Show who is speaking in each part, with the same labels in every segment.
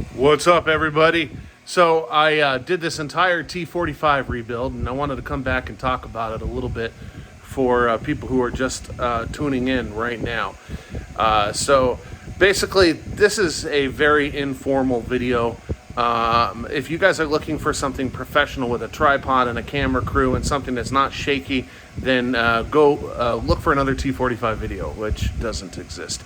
Speaker 1: What's up, everybody? So I did this entire T45 rebuild, and I wanted to come back and talk about it a little bit for people who are just tuning in right now. So basically, this is a very informal video. If you guys are looking for something professional with a tripod and a camera crew and something that's not shaky, then go look for another T45 video, which doesn't exist.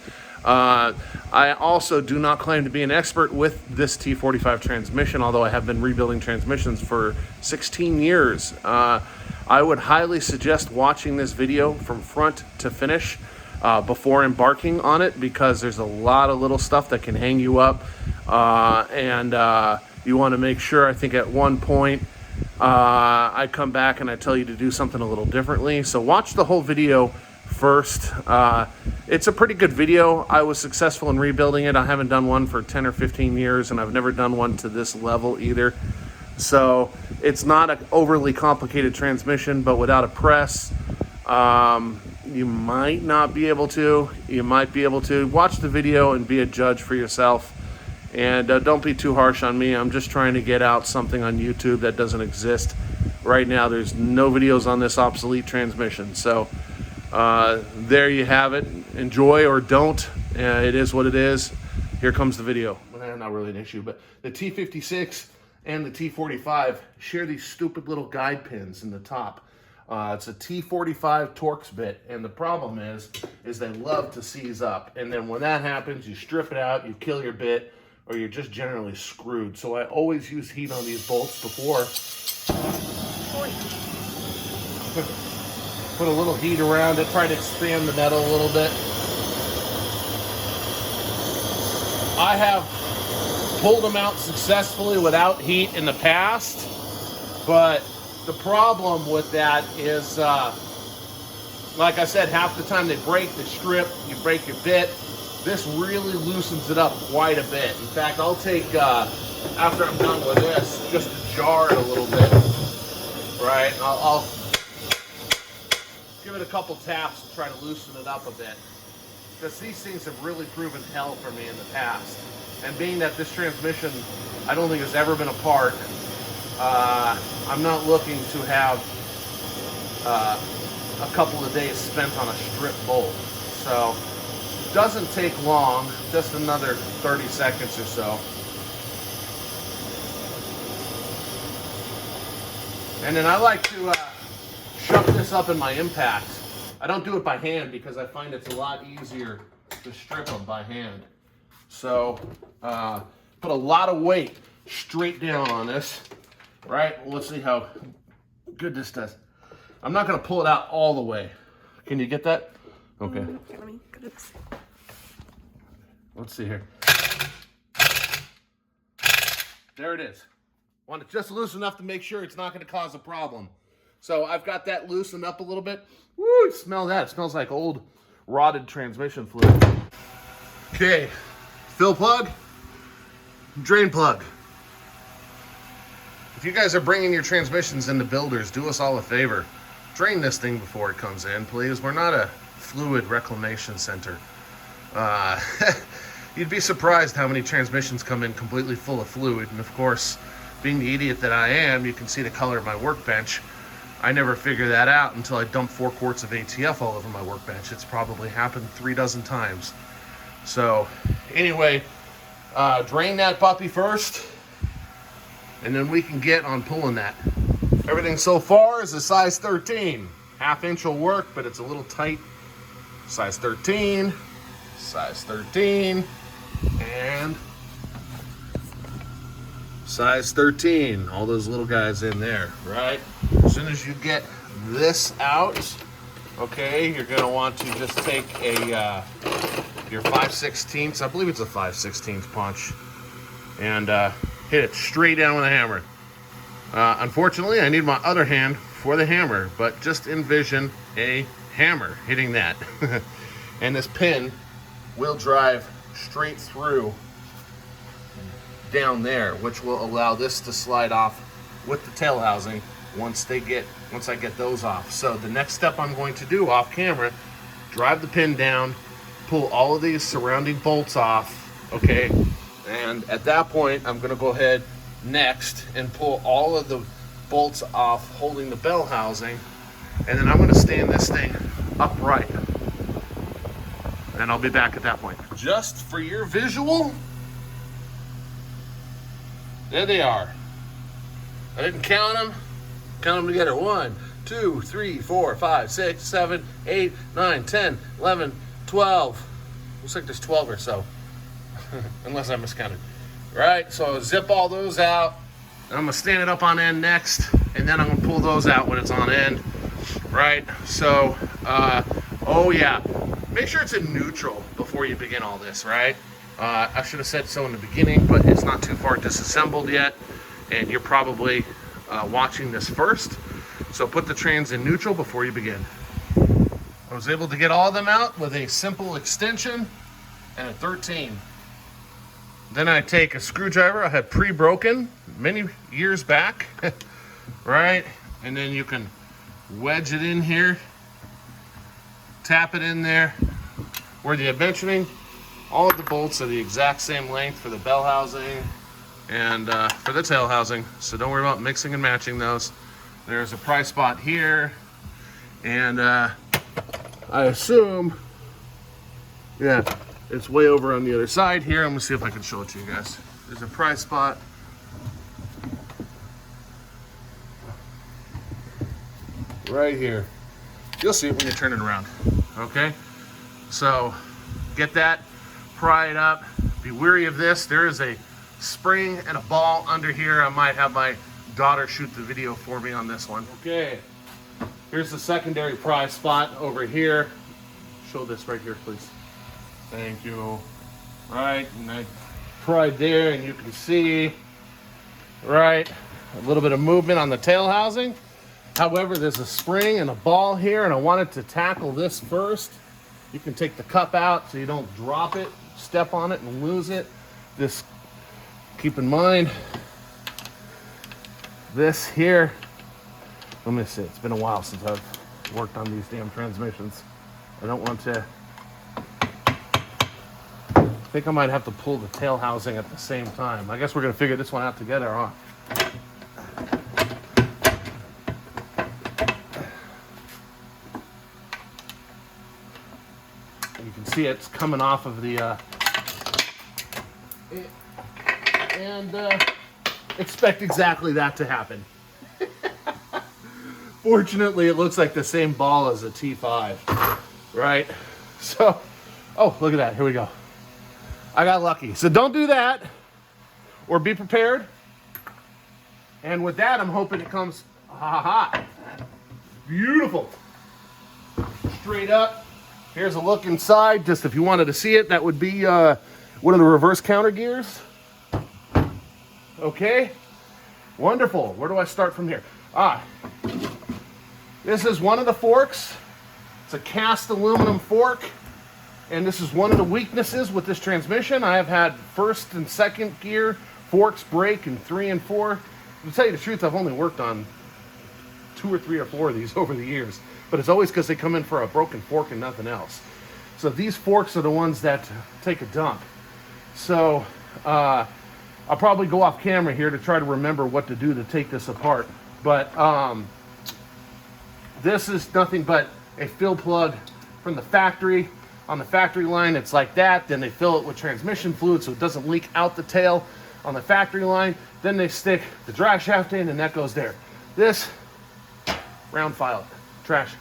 Speaker 1: I also do not claim to be an expert with this T45 transmission, although I have been rebuilding transmissions for 16 years. I would highly suggest watching this video from front to finish before embarking on it, because there's a lot of little stuff that can hang you up, and you want to make sure. I think at one point I come back and I tell you to do something a little differently, so watch the whole video first. It's a pretty good video. I was successful in rebuilding it. I haven't done one for 10 or 15 years, and I've never done one to this level either. So it's not an overly complicated transmission, but without a press, you might not be able to. You might be able to. Watch the video and be a judge for yourself. And don't be too harsh on me. I'm just trying to get out something on YouTube that doesn't exist. Right now, there's no videos on this obsolete transmission. So there you have it. Enjoy or don't. It is what it is. Here comes the video. Well, not really an issue, but the T56 and the T45 share these stupid little guide pins in the top. It's a T45 Torx bit, and the problem is they love to seize up. And then when that happens, you strip it out, you kill your bit, or you're just generally screwed. So I always use heat on these bolts before. Put a little heat around it, try to expand the metal a little bit. I have pulled them out successfully without heat in the past, but the problem with that is, like I said, half the time they break, they strip, you break your bit. This really loosens it up quite a bit. In fact, I'll take, after I'm done with this, just to jar it a little bit, right? I'll give it a couple taps to try to loosen it up a bit, because these things have really proven hell for me in the past. And being that this transmission, I don't think has ever been apart, I'm not looking to have a couple of days spent on a strip bolt. So it doesn't take long, just another 30 seconds or so. And then I like to shove this up in my impact. I don't do it by hand because I find it's a lot easier to strip them by hand. So put a lot of weight straight down on this, right? Well, let's see how good this does. I'm not going to pull it out all the way. Can you get that? Okay.
Speaker 2: Okay, let me go to this.
Speaker 1: Let's see here. There it is. Want it just loose enough to make sure it's not going to cause a problem. So I've got that loosened up a little bit. Woo, smell that. It smells like old rotted transmission fluid. Okay, fill plug, drain plug. If you guys are bringing your transmissions into builders, do us all a favor. Drain this thing before it comes in, please. We're not a fluid reclamation center. You'd be surprised how many transmissions come in completely full of fluid. And of course, being the idiot that I am, you can see the color of my workbench. I never figure that out until I dump 4 quarts of ATF all over my workbench. It's probably happened 3 dozen times. So anyway, drain that puppy first, and then we can get on pulling that. Everything so far is a size 13. Half inch will work, but it's a little tight. Size 13, size 13, and size 13. All those little guys in there, right? As soon as you get this out, okay, you're gonna want to just take a your 5/16, I believe it's a 5/16 punch, and hit it straight down with a hammer. Unfortunately, I need my other hand for the hammer, but just envision a hammer hitting that. And this pin will drive straight through down there, which will allow this to slide off with the tail housing once I get those off. So the next step I'm going to do off camera, drive the pin down, pull all of these surrounding bolts off, okay, And at that point, I'm going to go ahead next and pull all of the bolts off holding the bell housing. And then I'm going to stand this thing upright. And I'll be back at that point. Just for your visual, there they are. I didn't count them. Count them together. 1, 2, 3, 4, 5, 6, 7, 8, 9, 10, 11, 12. Looks like there's 12 or so. Unless I miscounted. Right, so I'll zip all those out. I'm going to stand it up on end next. And then I'm going to pull those out when it's on end. Right, so, oh yeah. Make sure it's in neutral before you begin all this, right? I should have said so in the beginning, but it's not too far disassembled yet. And you're probably watching this first. So put the trans in neutral before you begin. I was able to get all of them out with a simple extension and a 13. Then I take a screwdriver I had pre-broken many years back, right? And then you can wedge it in here, tap it in there. Where the mentioning, all of the bolts are the exact same length for the bell housing and for the tail housing, so don't worry about mixing and matching those. There's a pry spot here, and I assume, yeah, it's way over on the other side here. I'm gonna see if I can show it to you guys. There's a pry spot. Right here. You'll see it when you turn it around, okay? So get that, pry it up. Be wary of this. There is a spring and a ball under here. I might have my daughter shoot the video for me on this one. Okay, here's the secondary pry spot over here. Show this right here, please. Thank you. Right, and I pried there, and you can see, right, a little bit of movement on the tail housing. However, there's a spring and a ball here, and I wanted to tackle this first. You can take the cup out so you don't drop it, step on it, and lose it. This, keep in mind, this here, let me see, it's been a while since I've worked on these damn transmissions. I don't want to, I think I might have to pull the tail housing at the same time. I guess we're gonna figure this one out together, huh? You can see it's coming off of the, expect exactly that to happen. Fortunately, it looks like the same ball as a T5, right? So, oh, look at that, here we go. I got lucky. So don't do that, or be prepared. And with that, I'm hoping it comes, beautiful. Straight up. Here's a look inside, just if you wanted to see it. That would be one of the reverse counter gears. Okay, wonderful. Where do I start from here? This is one of the forks. It's a cast aluminum fork, and this is one of the weaknesses with this transmission. I have had first and second gear forks break in 3 and 4. To tell you the truth, I've only worked on 2 or 3 or 4 of these over the years, but it's always because they come in for a broken fork and nothing else. So these forks are the ones that take a dump. So I'll probably go off camera here to try to remember what to do to take this apart. But this is nothing but a fill plug from the factory. On the factory line, it's like that. Then they fill it with transmission fluid so it doesn't leak out the tail on the factory line. Then they stick the drive shaft in, and that goes there. This, round file, trash.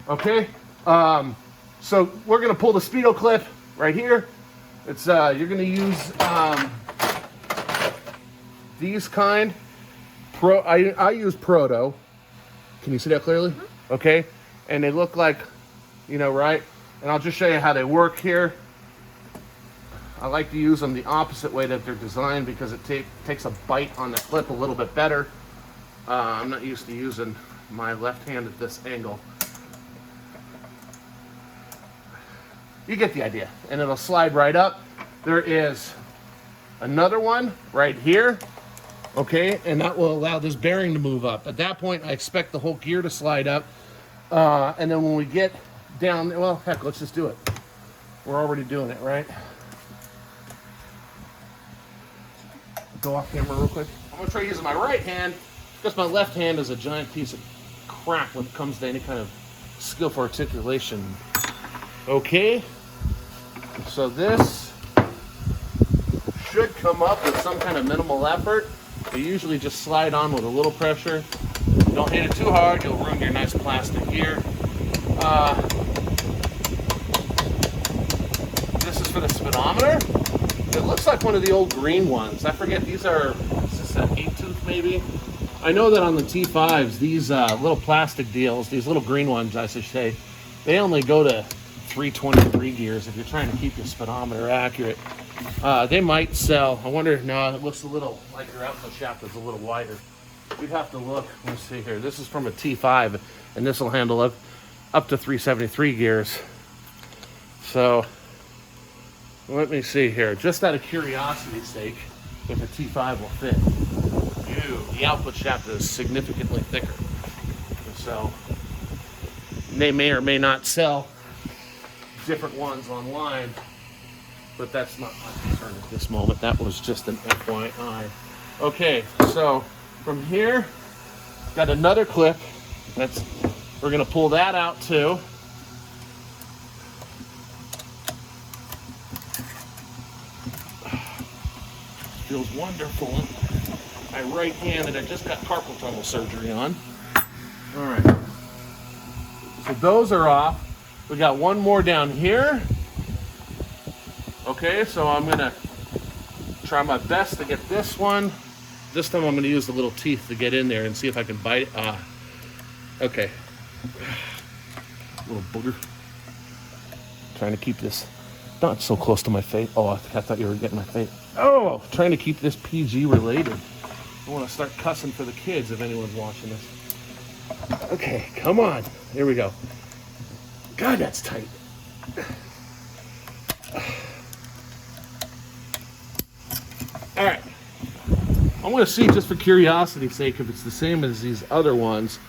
Speaker 1: Okay, so we're gonna pull the speedo clip right here. It's you're gonna use these kind. I use Proto. Can you see that clearly? Mm-hmm. Okay, and they look like, you know, right? And I'll just show you how they work here. I like to use them the opposite way that they're designed because it takes a bite on the clip a little bit better. I'm not used to using my left hand at this angle. You get the idea. And it'll slide right up. There is another one right here. Okay, and that will allow this bearing to move up. At that point, I expect the whole gear to slide up. And then when we get down, well, heck, let's just do it. We're already doing it, right? go off camera real quick? I'm gonna try using my right hand because my left hand is a giant piece of crap when it comes to any kind of skillful articulation. Okay, so this should come up with some kind of minimal effort. You usually just slide on with a little pressure. Don't hit it too hard, you'll ruin your nice plastic gear. This is for the speedometer. It looks like one of the old green ones. I forget, these are, is this an 8-tooth maybe? I know that on the T5s, these little plastic deals, these little green ones I should say, they only go to 323 gears if you're trying to keep your speedometer accurate. They might sell. I wonder, no, it looks a little like your output shaft is a little wider. We'd have to look. Let's see here. This is from a T5, and this will handle up to 373 gears. So let me see here. Just out of curiosity's sake, if a T5 will fit. The output shaft is significantly thicker. So they may or may not sell different ones online, but that's not my concern at this moment. That was just an FYI. Okay, so from here, got another clip. We're gonna pull that out too. Feels wonderful. My right hand that I just got carpal tunnel surgery on. All right, so those are off. We got one more down here. Okay, so I'm gonna try my best to get this one. This time I'm gonna use the little teeth to get in there and see if I can bite it. Okay. Little booger. Trying to keep this not so close to my face. Oh, I thought you were getting my face. Oh, trying to keep this PG related. I want to start cussing for the kids if anyone's watching this. Okay, come on. Here we go. God, that's tight. All right. I want to see, just for curiosity's sake, if it's the same as these other ones.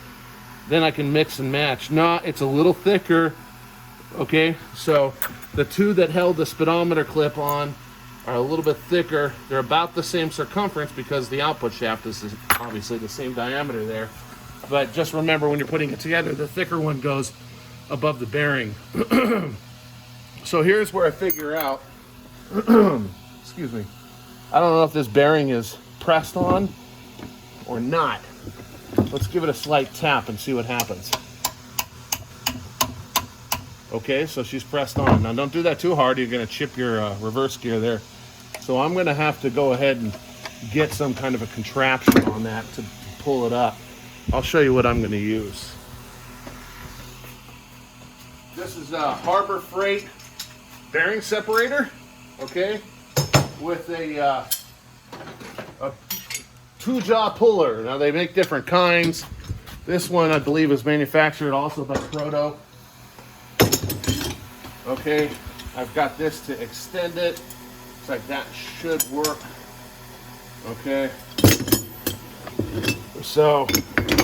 Speaker 1: Then I can mix and match. No, it's a little thicker. Okay, so the two that held the speedometer clip on are a little bit thicker. They're about the same circumference because the output shaft is obviously the same diameter there. But just remember, when you're putting it together, the thicker one goes above the bearing. So here's where I figure out, excuse me, I don't know if this bearing is pressed on or not. Let's give it a slight tap and see what happens. Okay, so she's pressed on. Now don't do that too hard, you're gonna chip your reverse gear there. So I'm gonna have to go ahead and get some kind of a contraption on that to pull it up. I'll show you what I'm gonna use. This is a Harbor Freight bearing separator, okay, with a two-jaw puller. Now they make different kinds. This one I believe is manufactured also by Proto. Okay, I've got this to extend it. Looks like that should work. Okay. So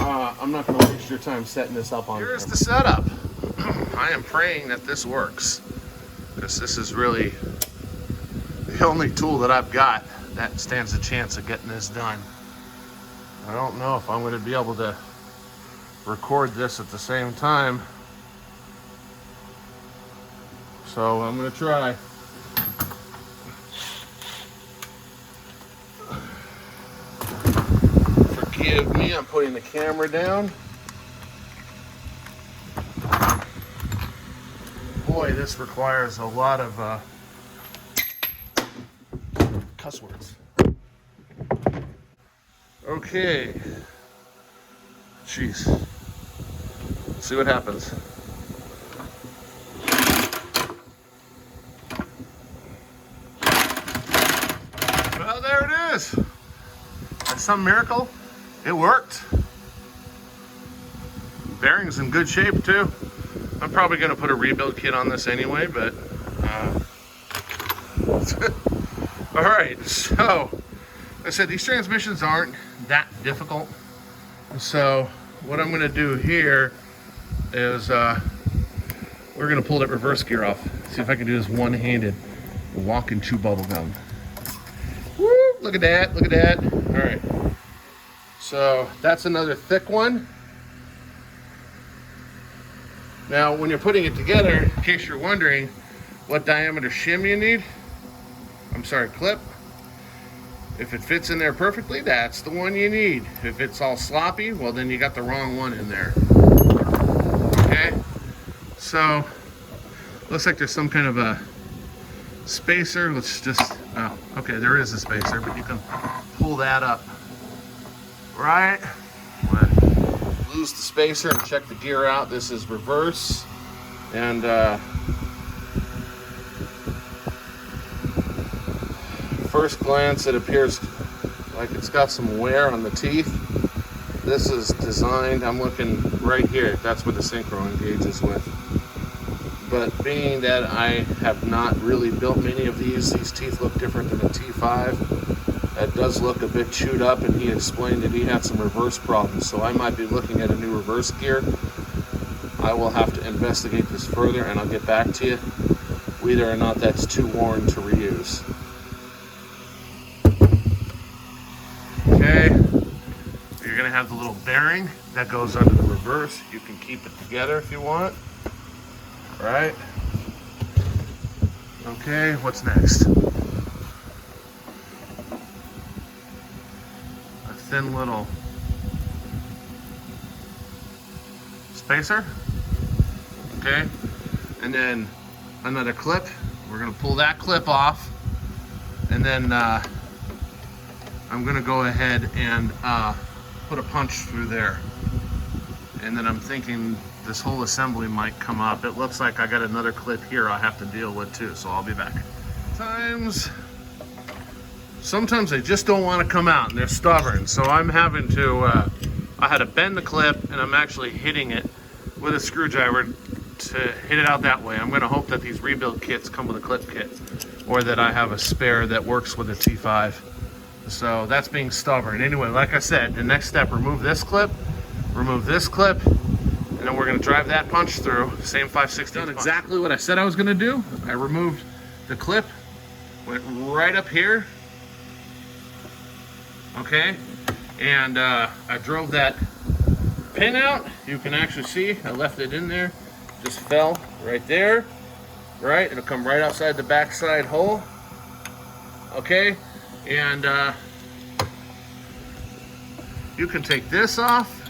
Speaker 1: I'm not going to waste your time setting this up on. Here's the setup. I am praying that this works, because this is really the only tool that I've got that stands a chance of getting this done. I don't know if I'm going to be able to record this at the same time, so I'm going to try. Forgive me, I'm putting the camera down. Boy, this requires a lot of cuss words. Okay. Jeez. Let's see what happens. Well, there it is. By some miracle, it worked. Bearing's in good shape too. I'm probably going to put a rebuild kit on this anyway, but all right, so like I said, these transmissions aren't that difficult. So what I'm going to do here is we're going to pull that reverse gear off. See if I can do this one-handed. Walk and chew bubble gum. Woo! Look at that, look at that. All right. So that's another thick one. Now, when you're putting it together, in case you're wondering what diameter shim you need, clip. If it fits in there perfectly, that's the one you need. If it's all sloppy, well, then you got the wrong one in there. Okay, so looks like there's some kind of a spacer. Let's just, oh, okay, there is a spacer, but you can pull that up, right? Lose the spacer and check the gear out. This is reverse, and first glance it appears like it's got some wear on the teeth. This is designed, I'm looking right here, that's what the Synchro engages with. But being that I have not really built many of these teeth look different than a T5. That does look a bit chewed up, and he explained that he had some reverse problems, so I might be looking at a new reverse gear. I will have to investigate this further, and I'll get back to you whether or not that's too worn to reuse. Okay, you're gonna have the little bearing that goes under the reverse. You can keep it together if you want, right? Okay, what's next? A thin little spacer, okay? And then another clip. We're gonna pull that clip off, and then I'm gonna go ahead and put a punch through there. And then I'm thinking this whole assembly might come up. It looks like I got another clip here I have to deal with too, so I'll be back. Sometimes they just don't want to come out and they're stubborn. So I'm having to, I had to bend the clip, and I'm actually hitting it with a screwdriver to hit it out that way. I'm gonna hope that these rebuild kits come with a clip kit, or that I have a spare that works with a T5. So that's being stubborn. Anyway, like I said, the next step, remove this clip, and then we're gonna drive that punch through, same 5/16. Done exactly what I said I was gonna do. I removed the clip, went right up here, okay? And I drove that pin out. You can actually see, I left it in there, just fell right there, right? It'll come right outside the backside hole, okay? And you can take this off.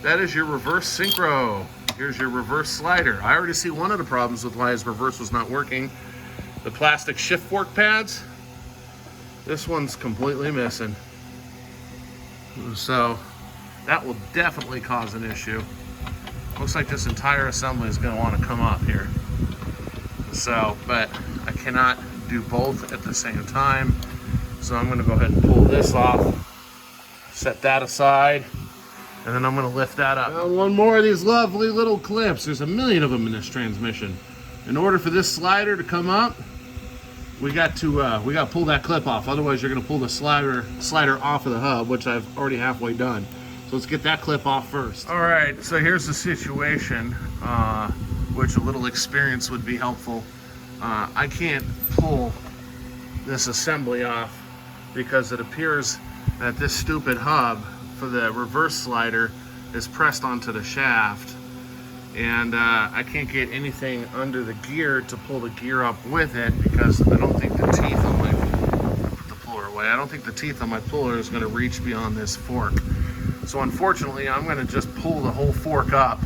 Speaker 1: That is your reverse synchro. Here's your reverse slider. I already see one of the problems with why his reverse was not working. The plastic shift fork pads. This one's completely missing. So that will definitely cause an issue. Looks like this entire assembly is going to want to come up here. So, but I cannot do both at the same time. So I'm gonna go ahead and pull this off, set that aside, and then I'm gonna lift that up. Now, one more of these lovely little clips. There's a million of them in this transmission. In order for this slider to come up, we got to pull that clip off. Otherwise, you're gonna pull the slider off of the hub, which I've already halfway done. So let's get that clip off first. All right, so here's the situation, which a little experience would be helpful. I can't pull this assembly off because it appears that this stupid hub for the reverse slider is pressed onto the shaft, and I can't get anything under the gear to pull the gear up with it, because I don't think the teeth on my, put the puller away, I don't think the teeth on my puller is going to reach beyond this fork. So unfortunately, I'm going to just pull the whole fork up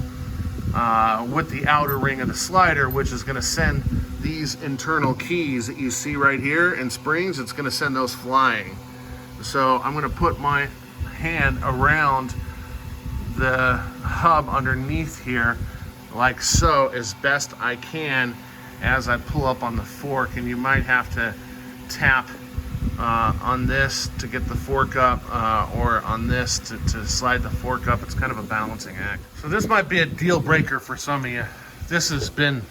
Speaker 1: with the outer ring of the slider, which is going to send these internal keys that you see right here and springs, it's going to send those flying. So I'm going to put my hand around the hub underneath here like so, as best I can, as I pull up on the fork. And you might have to tap on this to get the fork up, or on this to slide the fork up. It's kind of a balancing act. So this might be a deal breaker for some of you. This has been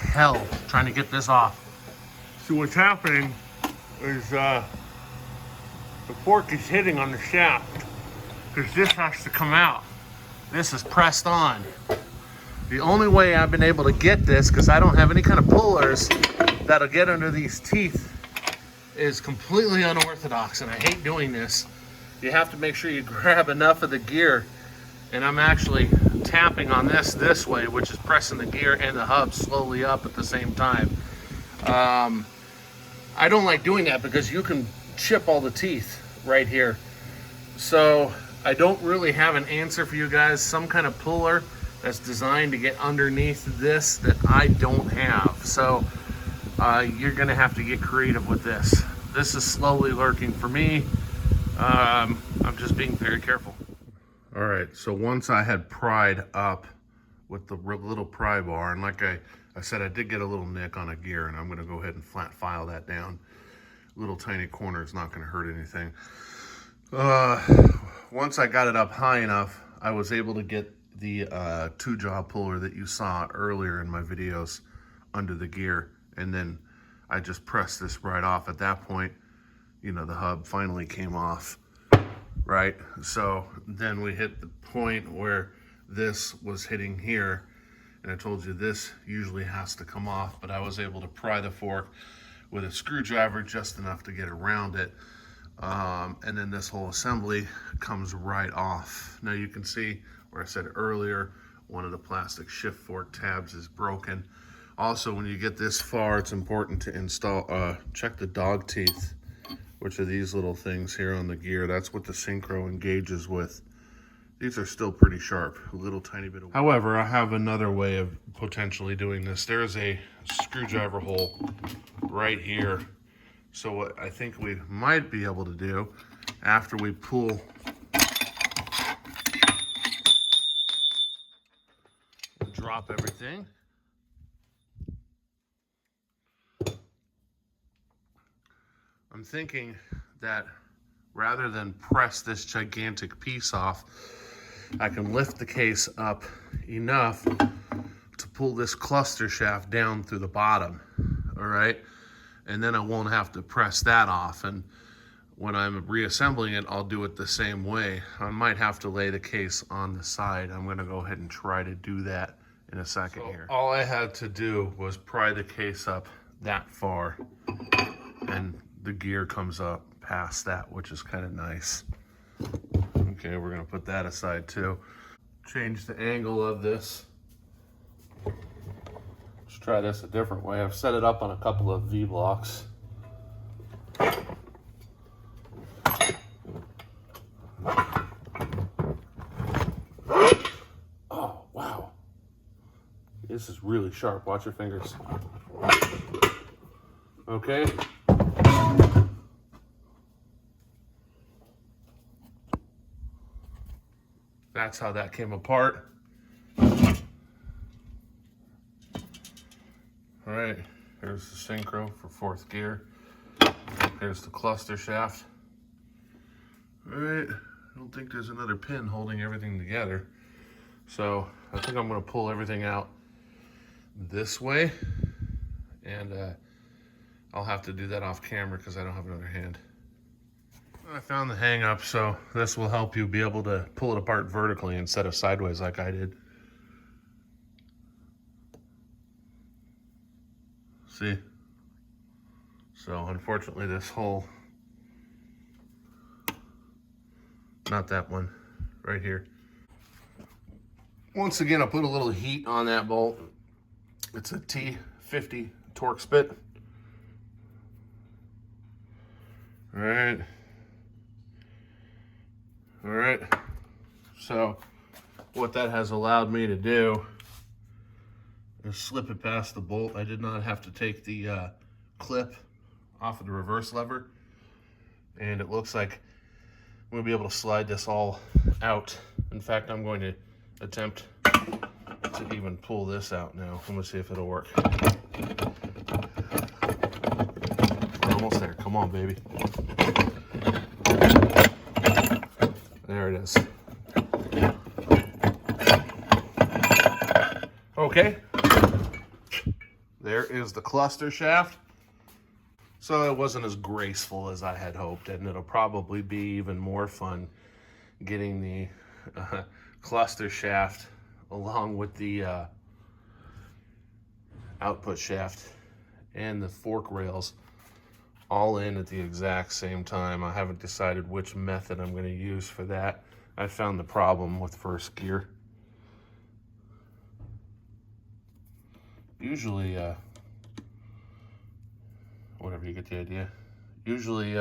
Speaker 1: hell trying to get this off. So what's happening is the fork is hitting on the shaft, because this has to come out. This is pressed on. The only way I've been able to get this, because I don't have any kind of pullers that'll get under these teeth, is completely unorthodox, and I hate doing this. You have to make sure you grab enough of the gear, and I'm actually tapping on this way, which is pressing the gear and the hub slowly up at the same time. I don't like doing that because you can chip all the teeth right here. So I don't really have an answer for you guys. Some kind of puller that's designed to get underneath this that I don't have. So you're gonna have to get creative with this. This is slowly lurking for me. I'm just being very careful. All right, so once I had pried up with the little pry bar, and like I said, I did get a little nick on a gear, and I'm gonna go ahead and flat file that down. Little tiny corner is not gonna hurt anything. Once I got it up high enough, I was able to get the 2-jaw puller that you saw earlier in my videos under the gear, and then I just pressed this right off. At that point, you know, the hub finally came off, right? So then we hit the point where this was hitting here, and I told you this usually has to come off, but I was able to pry the fork with a screwdriver just enough to get around it. And then this whole assembly comes right off. Now you can see where I said earlier, one of the plastic shift fork tabs is broken. Also, when you get this far, it's important to install, check the dog teeth, which are these little things here on the gear. That's what the Synchro engages with. These are still pretty sharp, a little tiny bit of... However, I have another way of potentially doing this. There's a screwdriver hole right here. So what I think we might be able to do after we pull and drop everything, I'm thinking that rather than press this gigantic piece off, I can lift the case up enough to pull this cluster shaft down through the bottom, all right? And then I won't have to press that off. And when I'm reassembling it, I'll do it the same way. I might have to lay the case on the side. I'm gonna go ahead and try to do that in a second here. All I had to do was pry the case up that far, and the gear comes up past that, which is kind of nice. Okay, we're gonna put that aside too. Change the angle of this. Let's try this a different way. I've set it up on a couple of V-blocks. Oh, wow. This is really sharp. Watch your fingers. Okay. That's how that came apart. All right, here's the Synchro for 4th gear. Here's the cluster shaft. All right, I don't think there's another pin holding everything together. So I think I'm gonna pull everything out this way, and I'll have to do that off camera because I don't have another hand. I found the hang up, so this will help you be able to pull it apart vertically instead of sideways like I did. See? So unfortunately this hole, not that one, right here. Once again, I put a little heat on that bolt. It's a T50 Torx bit. All right. All right. So what that has allowed me to do is slip it past the bolt. I did not have to take the clip off of the reverse lever. And it looks like we'll be able to slide this all out. In fact, I'm going to attempt to even pull this out now. I'm gonna see if it'll work. We're almost there. Come on, baby. There it is. Okay. There is the cluster shaft. So it wasn't as graceful as I had hoped, and it'll probably be even more fun getting the cluster shaft along with the output shaft and the fork rails all in at the exact same time. I haven't decided which method I'm going to use for that. I found the problem with first gear. Usually, whatever, you get the idea. Usually,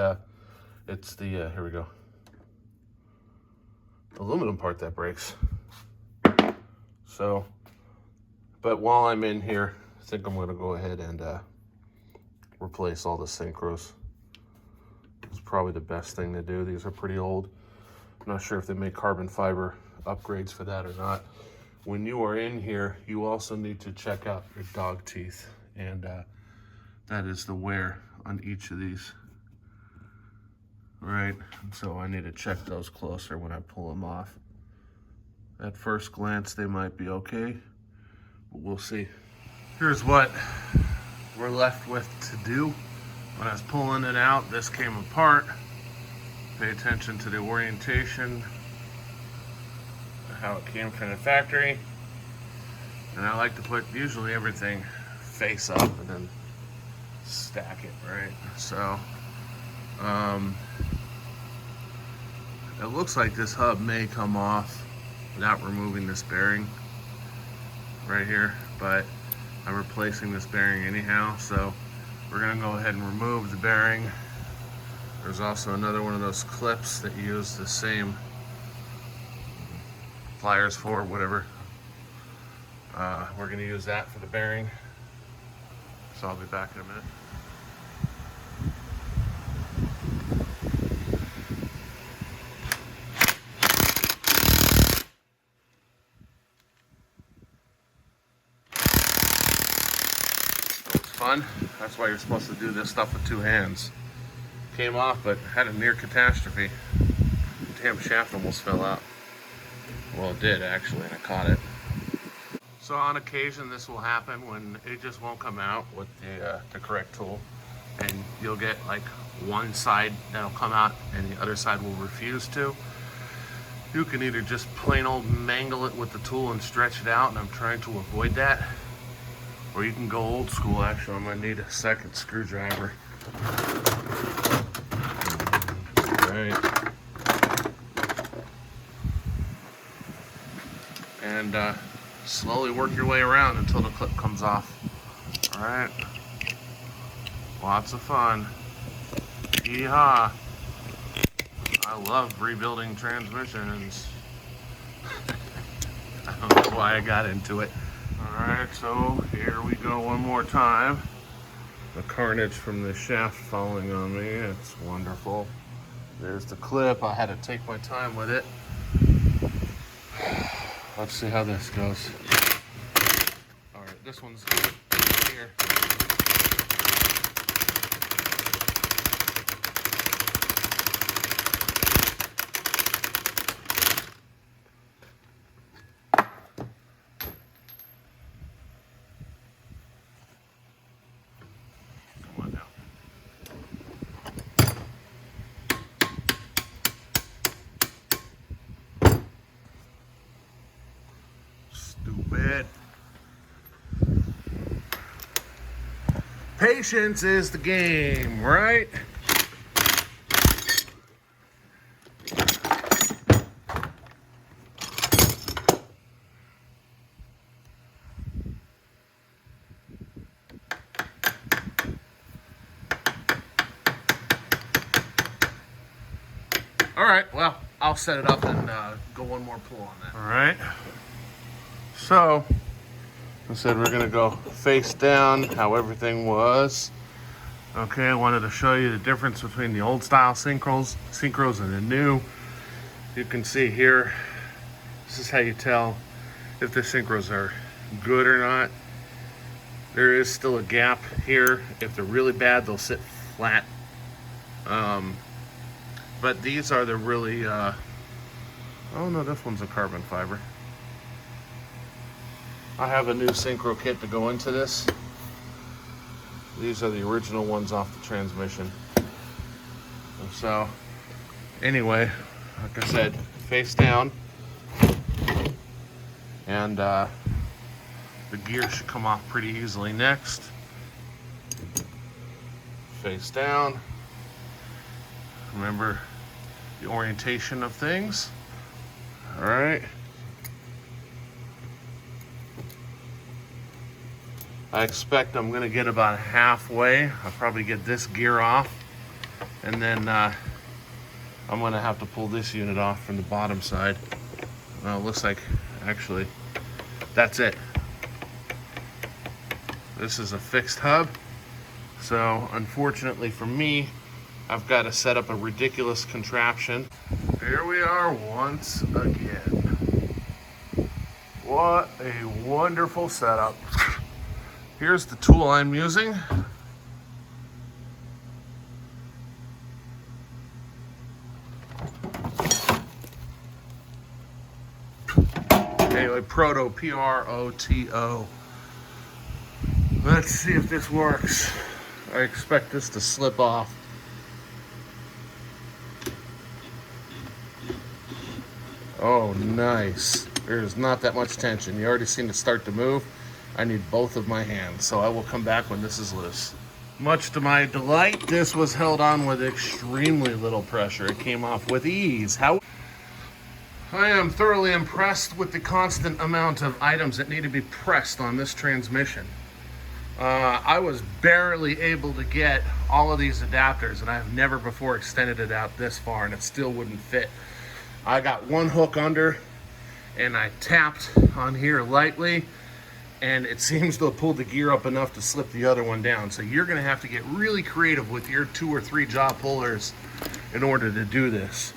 Speaker 1: it's the, here we go, aluminum part that breaks. So, but while I'm in here, I think I'm going to go ahead and replace all the synchros. It's probably the best thing to do. These are pretty old. I'm not sure if they make carbon fiber upgrades for that or not. When you are in here, you also need to check out your dog teeth, and that is the wear on each of these. Right, so I need to check those closer when I pull them off. At first glance, they might be okay, but we'll see. Here's what we're left with to do. When I was pulling it out, this came apart. Pay attention to the orientation, how it came from the factory. And I like to put usually everything face up and then stack it, right? So, it looks like this hub may come off without removing this bearing right here, but I'm replacing this bearing anyhow, so we're gonna go ahead and remove the bearing. There's also another one of those clips that you use the same pliers for, whatever. We're gonna use that for the bearing, so I'll be back in a minute. Fun. That's why you're supposed to do this stuff with two hands. Came off, but had a near catastrophe. Damn shaft almost fell out. Well, it did actually, and I caught it. So on occasion, this will happen when it just won't come out with the correct tool, and you'll get like one side that'll come out and the other side will refuse to. You can either just plain old mangle it with the tool and stretch it out, and I'm trying to avoid that. Or you can go old school. Actually, I'm gonna need a second screwdriver. Right. And slowly work your way around until the clip comes off. All right. Lots of fun. Yeehaw. I love rebuilding transmissions. I don't know why I got into it. Alright, so here we go one more time. The carnage from the shaft falling on me, it's wonderful. There's the clip, I had to take my time with it. Let's see how this goes. Alright, this one's here. Stupid. Patience is the game, right? All right, well, I'll set it up and go one more pull on that. All right. So, I said we're gonna go face down how everything was. Okay, I wanted to show you the difference between the old style synchros and the new. You can see here, this is how you tell if the synchros are good or not. There is still a gap here. If they're really bad, they'll sit flat. But these are the really, oh no, this one's a carbon fiber. I have a new synchro kit to go into this. These are the original ones off the transmission. And so, anyway, like I said, face down. And the gear should come off pretty easily next. face down. Remember the orientation of things. All right. I expect I'm gonna get about halfway. I'll probably get this gear off, and then I'm gonna have to pull this unit off from the bottom side. Well, it looks like, actually, that's it. This is a fixed hub. So unfortunately for me, I've got to set up a ridiculous contraption. Here we are once again. What a wonderful setup. Here's the tool I'm using. Anyway, Proto, P-R-O-T-O. Let's see if this works. I expect this to slip off. Oh, nice. There's not that much tension. You already seen it start to move. I need both of my hands, so I will come back when this is loose. Much to my delight, this was held on with extremely little pressure. It came off with ease. How? I am thoroughly impressed with the constant amount of items that need to be pressed on this transmission. I was barely able to get all of these adapters, and I've never before extended it out this far, and it still wouldn't fit. I got one hook under, and I tapped on here lightly, and it seems to have pulled the gear up enough to slip the other one down. So you're going to have to get really creative with your 2 or 3 jaw pullers in order to do this.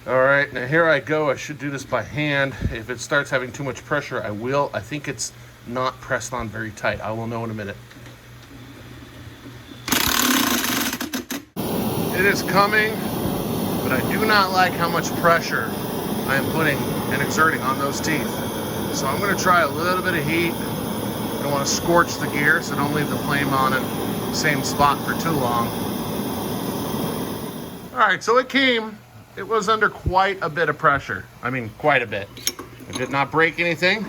Speaker 1: All right, now here I go. I should do this by hand. If it starts having too much pressure, I will. I think it's not pressed on very tight. I will know in a minute. It is coming, but I do not like how much pressure I am putting and exerting on those teeth. So I'm going to try a little bit of heat. I don't want to scorch the gear, so don't leave the flame on in the same spot for too long. All right, so it came. It was under quite a bit of pressure. I mean, quite a bit. It did not break anything.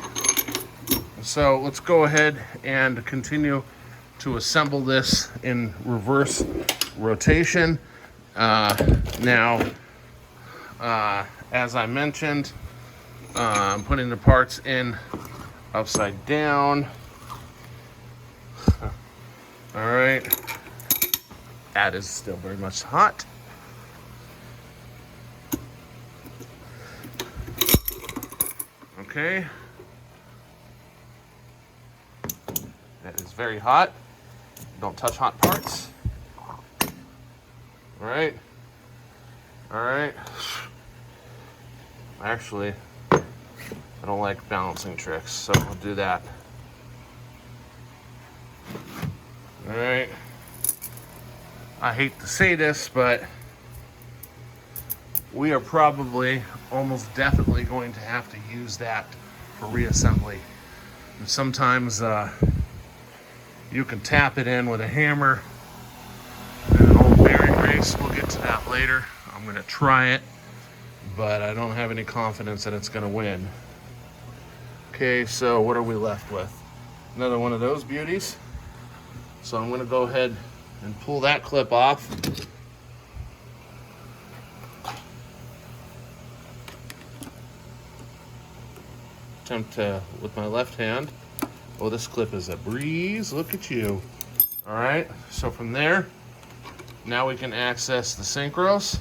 Speaker 1: So let's go ahead and continue to assemble this in reverse rotation. Now, as I mentioned, I'm putting the parts in upside down. All right. That is still very much hot. Okay. That is very hot. Don't touch hot parts. All right. All right. Actually, I don't like balancing tricks, so I'll do that. All right. I hate to say this, but we are probably almost definitely going to have to use that for reassembly. And sometimes you can tap it in with a hammer and an old bearing race. We'll get to that later. I'm going to try it, but I don't have any confidence that it's going to win. Okay, so what are we left with? Another one of those beauties. So I'm going to go ahead and pull that clip off. Attempt to, with my left hand. Oh, this clip is a breeze. Look at you. All right, so from there, now we can access the synchros,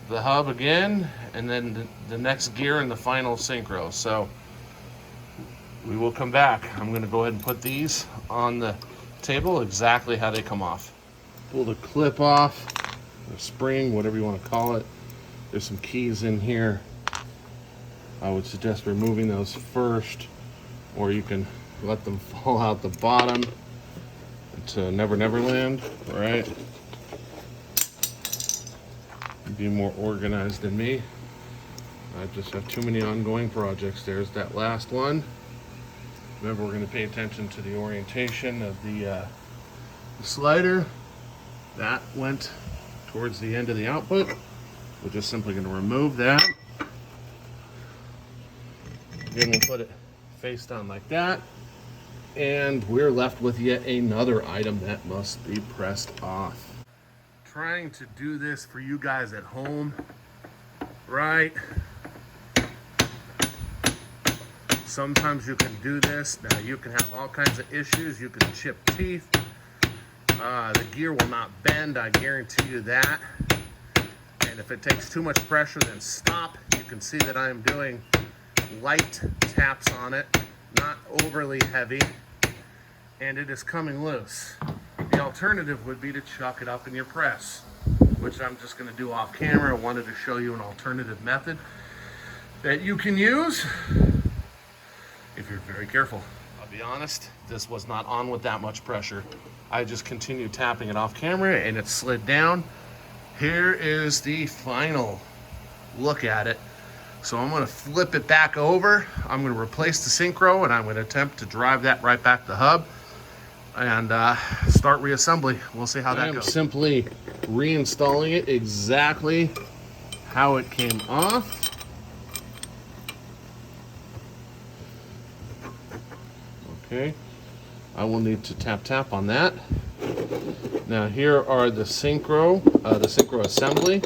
Speaker 1: the hub again, and then the next gear and the final synchro. So we will come back. I'm going to go ahead and put these on the table exactly how they come off. Pull the clip off, the spring, whatever you want to call it. There's some keys in here. I would suggest removing those first, or you can let them fall out the bottom to Never Never Land, right? Be more organized than me. I just have too many ongoing projects. There's that last one. Remember, we're going to pay attention to the orientation of the slider. That went towards the end of the output. We're just simply going to remove that. Again, we'll put it face down like that. And we're left with yet another item that must be pressed off. Trying to do this for you guys at home, right? Sometimes you can do this. Now you can have all kinds of issues. You can chip teeth. The gear will not bend, I guarantee you that. And if it takes too much pressure, then stop. You can see that I am doing light taps on it, not overly heavy, and it is coming loose. The alternative would be to chuck it up in your press, which I'm just going to do off camera. I wanted to show you an alternative method that you can use if you're very careful. I'll be honest, this was not on with that much pressure. I just continued tapping it off camera and it slid down. Here is the final look at it. So I'm going to flip it back over. I'm going to replace the Synchro and I'm going to attempt to drive that right back to the hub and start reassembly. We'll see how that goes. I'm simply reinstalling it exactly how it came off. Okay, I will need to tap on that. Now here are the Synchro Assembly.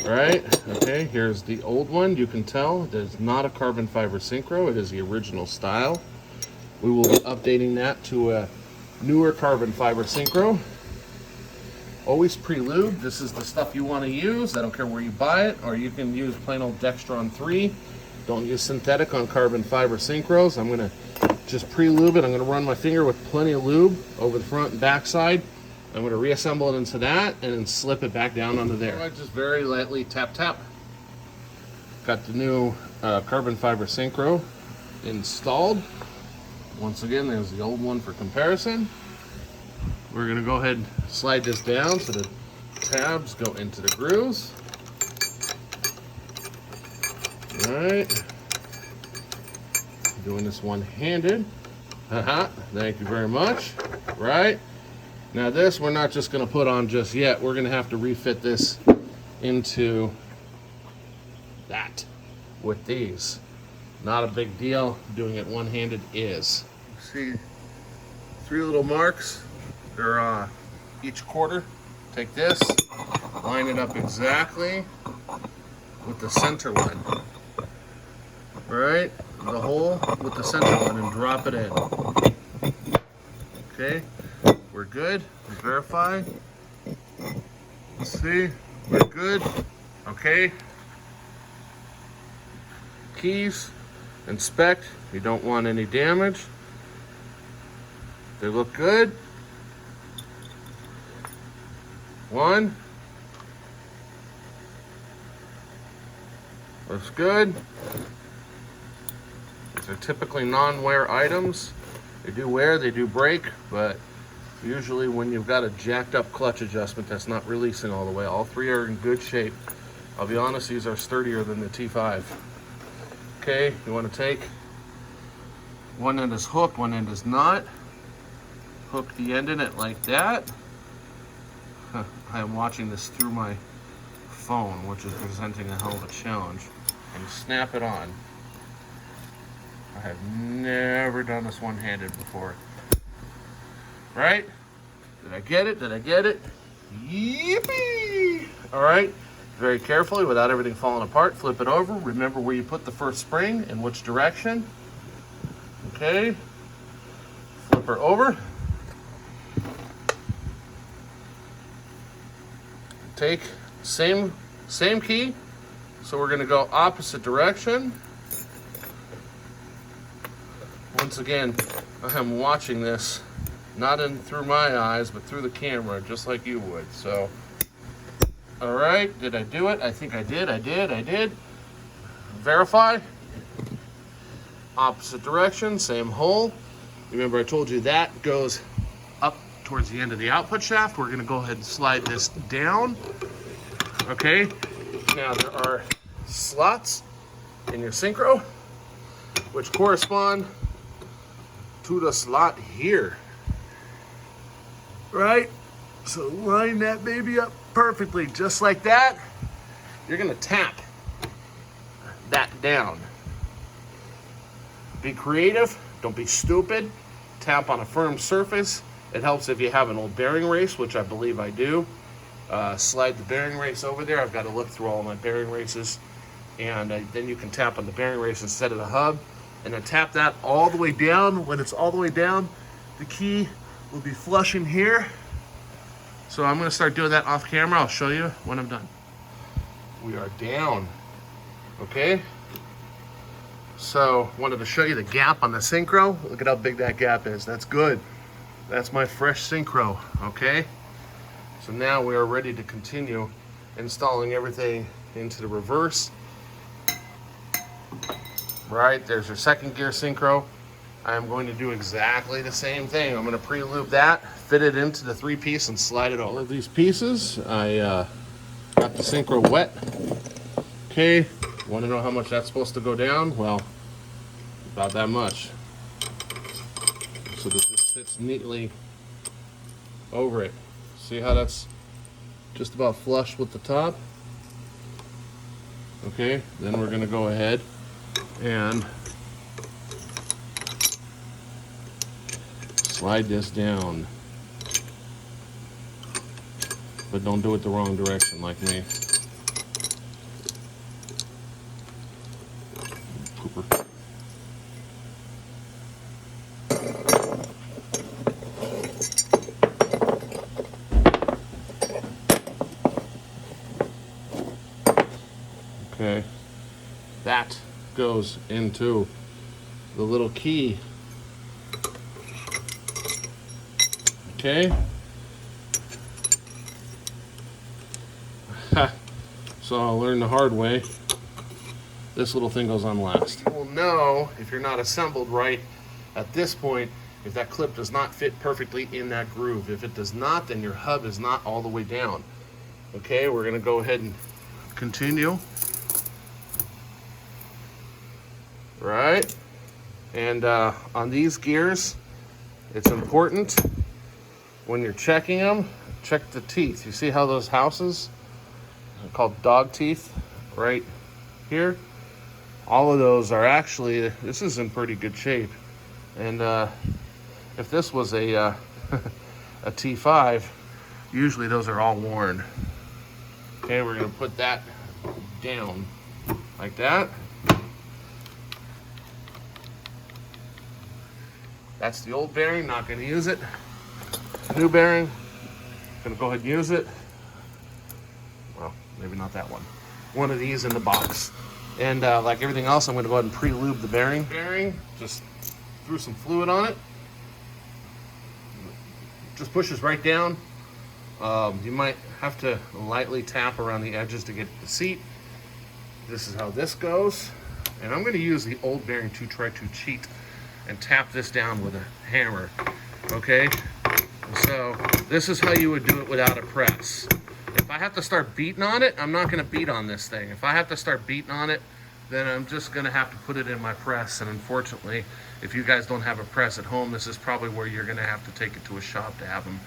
Speaker 1: All right, okay, here's the old one. You can tell it is not a carbon fiber Synchro. It is the original style. We will be updating that to a newer carbon fiber Synchro. Always pre-lubed. This is the stuff you want to use. I don't care where you buy it, or you can use plain old Dextron 3. Don't use synthetic on carbon fiber Synchros. I'm going to just pre-lube it. I'm going to run my finger with plenty of lube over the front and back side. I'm going to reassemble it into that and then slip it back down onto there. I just very lightly tap. Got the new carbon fiber Synchro installed. Once again, there's the old one for comparison. We're going to go ahead and slide this down so the tabs go into the grooves. All right. Doing this one-handed. Thank you very much. Right. Now this we're not just going to put on just yet. We're going to have to refit this into that with these. Not a big deal. Doing it one-handed is. See 3 little marks. They're each quarter. Take this, line it up exactly with the center one. Right? The hole with the center one and drop it in. Okay, we're good. We verify. Let's see, we're good. Okay. Keys, inspect. You don't want any damage. They look good. 1. Looks good. These are typically non-wear items. They do wear, they do break, but usually when you've got a jacked up clutch adjustment that's not releasing all the way, all 3 are in good shape. I'll be honest, these are sturdier than the T5. Okay, you want to take one end is hooked, one end is not. Hook the end in it like that. I am watching this through my phone, which is presenting a hell of a challenge. And snap it on. I have never done this one-handed before. Right? Did I get it? Did I get it? Yippee! All right. Very carefully, without everything falling apart, flip it over. Remember where you put the first spring and which direction. Okay. Flip her over. Take same key. So we're going to go opposite direction. Once again, I am watching this not through my eyes, but through the camera, just like you would. So, all right, did I do it? I think I did. I did. Verify. Opposite direction, same hole. Remember, I told you that goes up towards the end of the output shaft. We're going to go ahead and slide this down. Okay. Now there are slots in your Synchro, which correspond to the slot here. Right? So line that baby up perfectly, just like that. You're gonna tap that down. Be creative, don't be stupid. tap on a firm surface. It helps if you have an old bearing race, which I believe I do. Slide the bearing race over there. I've got to look through all my bearing races. And then you can tap on the bearing race instead of the hub. And then tap that all the way down. When it's all the way down, the key will be flush in here. So I'm going to start doing that off camera. I'll show you when I'm done. We are down. Okay. So wanted to show you the gap on the Synchro. Look at how big that gap is. That's good. That's my fresh Synchro. Okay. So now we are ready to continue installing everything into the reverse. Right, there's your second gear Synchro. I am going to do exactly the same thing. I'm going to pre-lube that, fit it into the 3-piece, and slide it over. All of these pieces, I got the Synchro wet. Okay, want to know how much that's supposed to go down? Well, about that much. So that this fits neatly over it. See how that's just about flush with the top? Okay, then we're going to go ahead and slide this down, but don't do it the wrong direction like me. Pooper. Okay, that goes into the little key. Okay. So I'll learn the hard way. This little thing goes on last. You will know if you're not assembled right at this point if that clip does not fit perfectly in that groove. If it does not, then your hub is not all the way down. Okay, we're gonna go ahead and continue. Right, and on these gears, it's important when you're checking them, check the teeth. You see how those houses are called dog teeth right here? All of those are actually, this is in pretty good shape. And if this was a, a T5, usually those are all worn. Okay, we're gonna put that down like that. That's the old bearing, not gonna use it. New bearing, gonna go ahead and use it. Well, maybe not that one. One of these in the box. And like everything else, I'm gonna go ahead and pre-lube the bearing. Just threw some fluid on it. Just pushes right down. You might have to lightly tap around the edges to get the seat. This is how this goes. And I'm gonna use the old bearing to try to cheat and tap this down with a hammer, okay? So this is how you would do it without a press. If I have to start beating on it, I'm not gonna beat on this thing. If I have to start beating on it, then I'm just gonna have to put it in my press. And unfortunately, if you guys don't have a press at home, this is probably where you're gonna have to take it to a shop to have them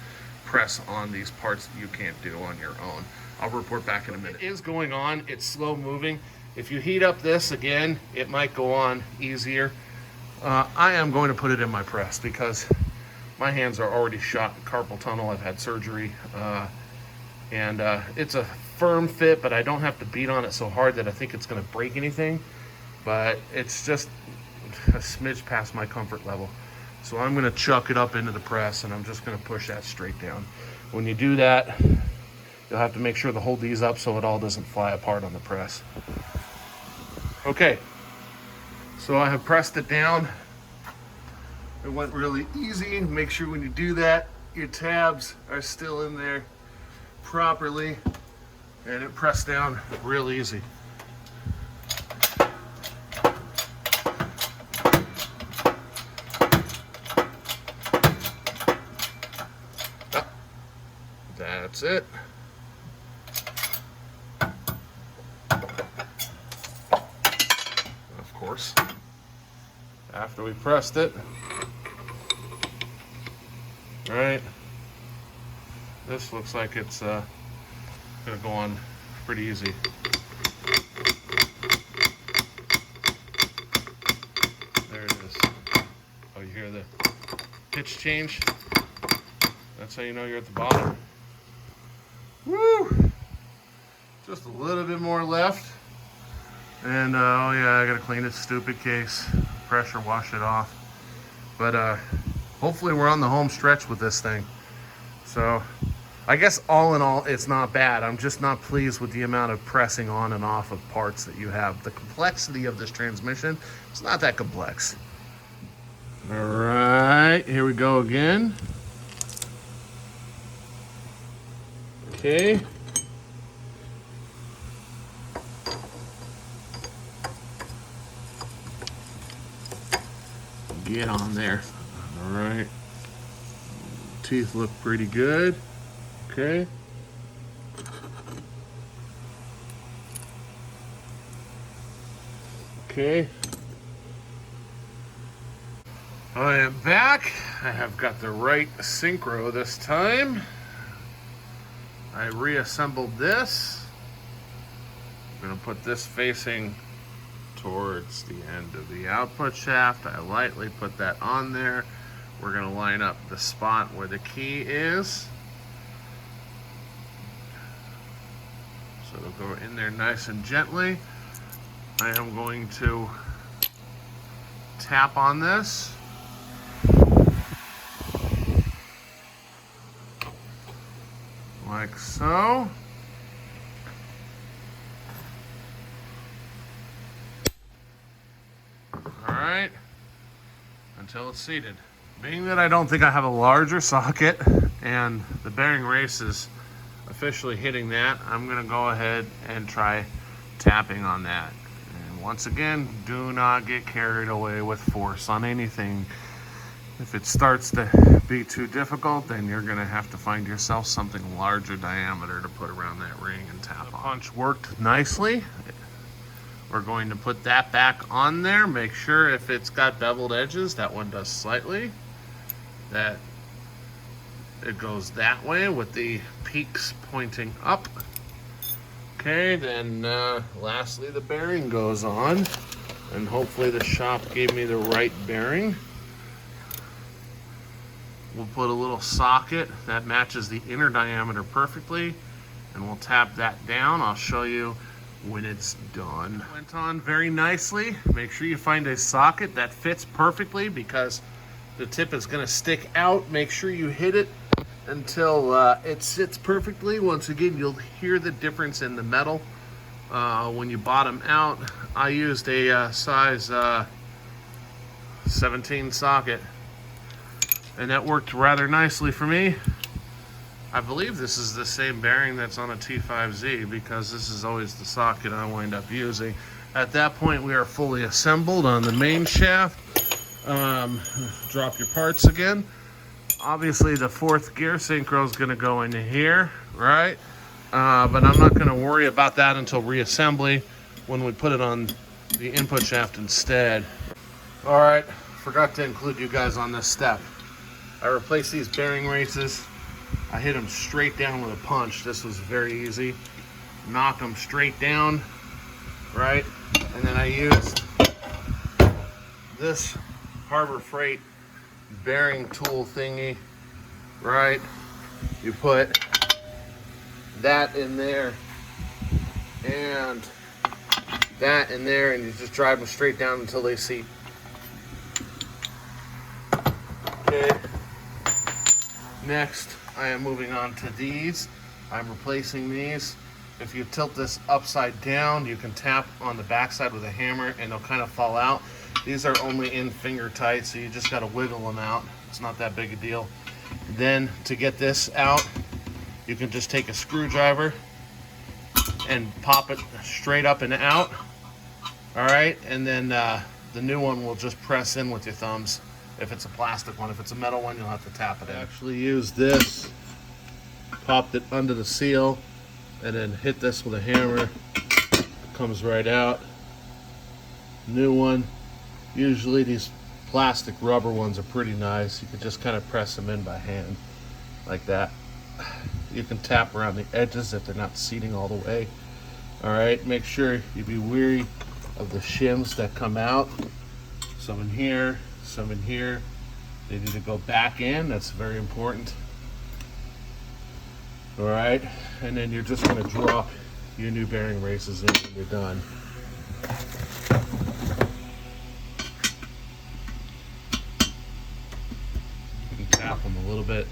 Speaker 1: press on these parts that you can't do on your own. I'll report back in a minute. It is going on, it's slow moving. If you heat up this again, it might go on easier. I am going to put it in my press because my hands are already shot carpal tunnel. I've had surgery, and it's a firm fit, but I don't have to beat on it so hard that I think it's going to break anything. But it's just a smidge past my comfort level. So I'm going to chuck it up into the press, and I'm just going to push that straight down. When you do that, you'll have to make sure to hold these up so it all doesn't fly apart on the press. Okay. So I have pressed it down. It went really easy. Make sure when you do that, your tabs are still in there properly, and it pressed down real easy. Oh, that's it. Of course. After we pressed it, all right, this looks like it's gonna go on pretty easy. There it is. Oh, you hear the pitch change. That's how you know you're at the bottom. Woo! Just a little bit more left. And oh yeah, I gotta clean this stupid case. Pressure wash it off. But hopefully we're on the home stretch with this thing. So I guess all in all, it's not bad. I'm just not pleased with the amount of pressing on and off of parts that you have. The complexity of this transmission, it's not that complex. All right, here we go again. Okay. Get on there. All right. Teeth look pretty good. Okay. Okay. I am back. I have got the right synchro this time. I reassembled this. I'm going to put this facing towards the end of the output shaft. I lightly put that on there. We're going to line up the spot where the key is. So it'll go in there nice and gently. I am going to tap on this. Like so. Alright, until it's seated. Being that I don't think I have a larger socket and the bearing race is officially hitting that, I'm going to go ahead and try tapping on that. And once again, do not get carried away with force on anything. If it starts to be too difficult, then you're going to have to find yourself something larger diameter to put around that ring and tap on. The punch worked nicely. We're going to put that back on there. Make sure if it's got beveled edges, that one does slightly, that it goes that way with the peaks pointing up. Okay, then lastly the bearing goes on, and hopefully the shop gave me the right bearing. We'll put a little socket that matches the inner diameter perfectly, and we'll tap that down. I'll show you when it's done. Went on very nicely. Make sure you find a socket that fits perfectly because the tip is going to stick out. Make sure you hit it until it sits perfectly. Once again, you'll hear the difference in the metal when you bottom out. I used a size 17 socket, and that worked rather nicely for me. I believe this is the same bearing that's on a T5Z because this is always the socket I wind up using. At that point, we are fully assembled on the main shaft. Drop your parts again. Obviously, the 4th gear synchro is going to go into here, right? But I'm not going to worry about that until reassembly when we put it on the input shaft instead. All right, forgot to include you guys on this step. I replaced these bearing races. I hit them straight down with a punch. This was very easy. Knock them straight down, right? And then I used this Harbor Freight bearing tool thingy, right? You put that in there and that in there, and you just drive them straight down until they seat. Okay. Next, I am moving on to these. I'm replacing these. If you tilt this upside down, you can tap on the backside with a hammer and they'll kind of fall out. These are only in finger tight, so you just got to wiggle them out. It's not that big a deal. Then to get this out, you can just take a screwdriver and pop it straight up and out. All right, and then the new one will just press in with your thumbs. If it's a plastic one, if it's a metal one, you'll have to tap it in. I actually used this, popped it under the seal, and then hit this with a hammer. It comes right out. New one. Usually these plastic rubber ones are pretty nice. You can just kind of press them in by hand, like that. You can tap around the edges if they're not seating all the way. All right, make sure you be wary of the shims that come out. Some in here, some in here, They need to go back in. That's very important. All right, and then you're just going to drop your new bearing races in when you're done. You can tap them a little bit.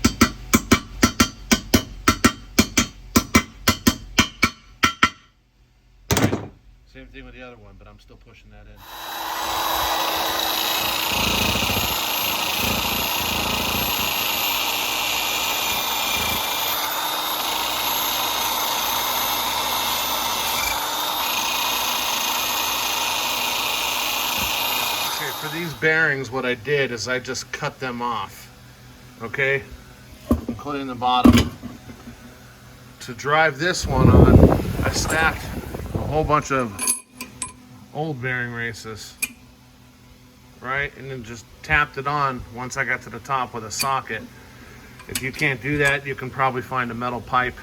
Speaker 1: Same thing with the other one, but I'm still pushing that in. Okay, for these bearings, what I did is I just cut them off, okay, including the bottom. To drive this one on, I stacked a whole bunch of old bearing races, right, and then just tapped it on once I got to the top with a socket. If you can't do that, you can probably find a metal pipe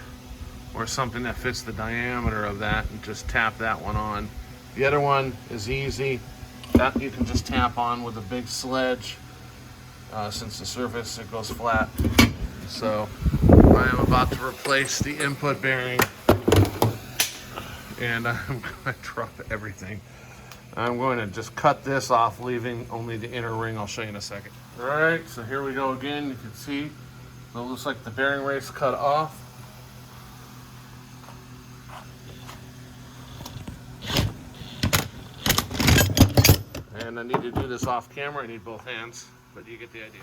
Speaker 1: or something that fits the diameter of that and just tap that one on. The other one is easy. That you can just tap on with a big sledge, since the surface it goes flat. So I am about to replace the input bearing, and I'm going to drop everything. I'm going to just cut this off, leaving only the inner ring. I'll show you in a second. All right, so here we go again. You can see it looks like the bearing race cut off. And I need to do this off camera. I need both hands, but you get the idea.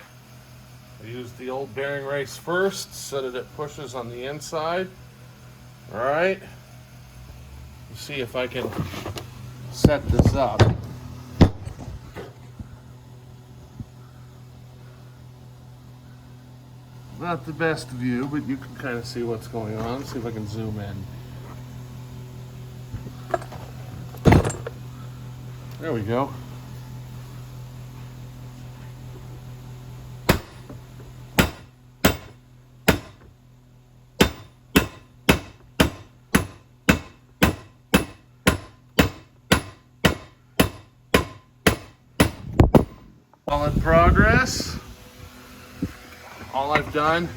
Speaker 1: I use the old bearing race first so that it pushes on the inside. All right. Let's see if I can set this up. Not the best view, but you can kind of see what's going on. Let's see if I can zoom in. There we go. Solid progress. All I've done,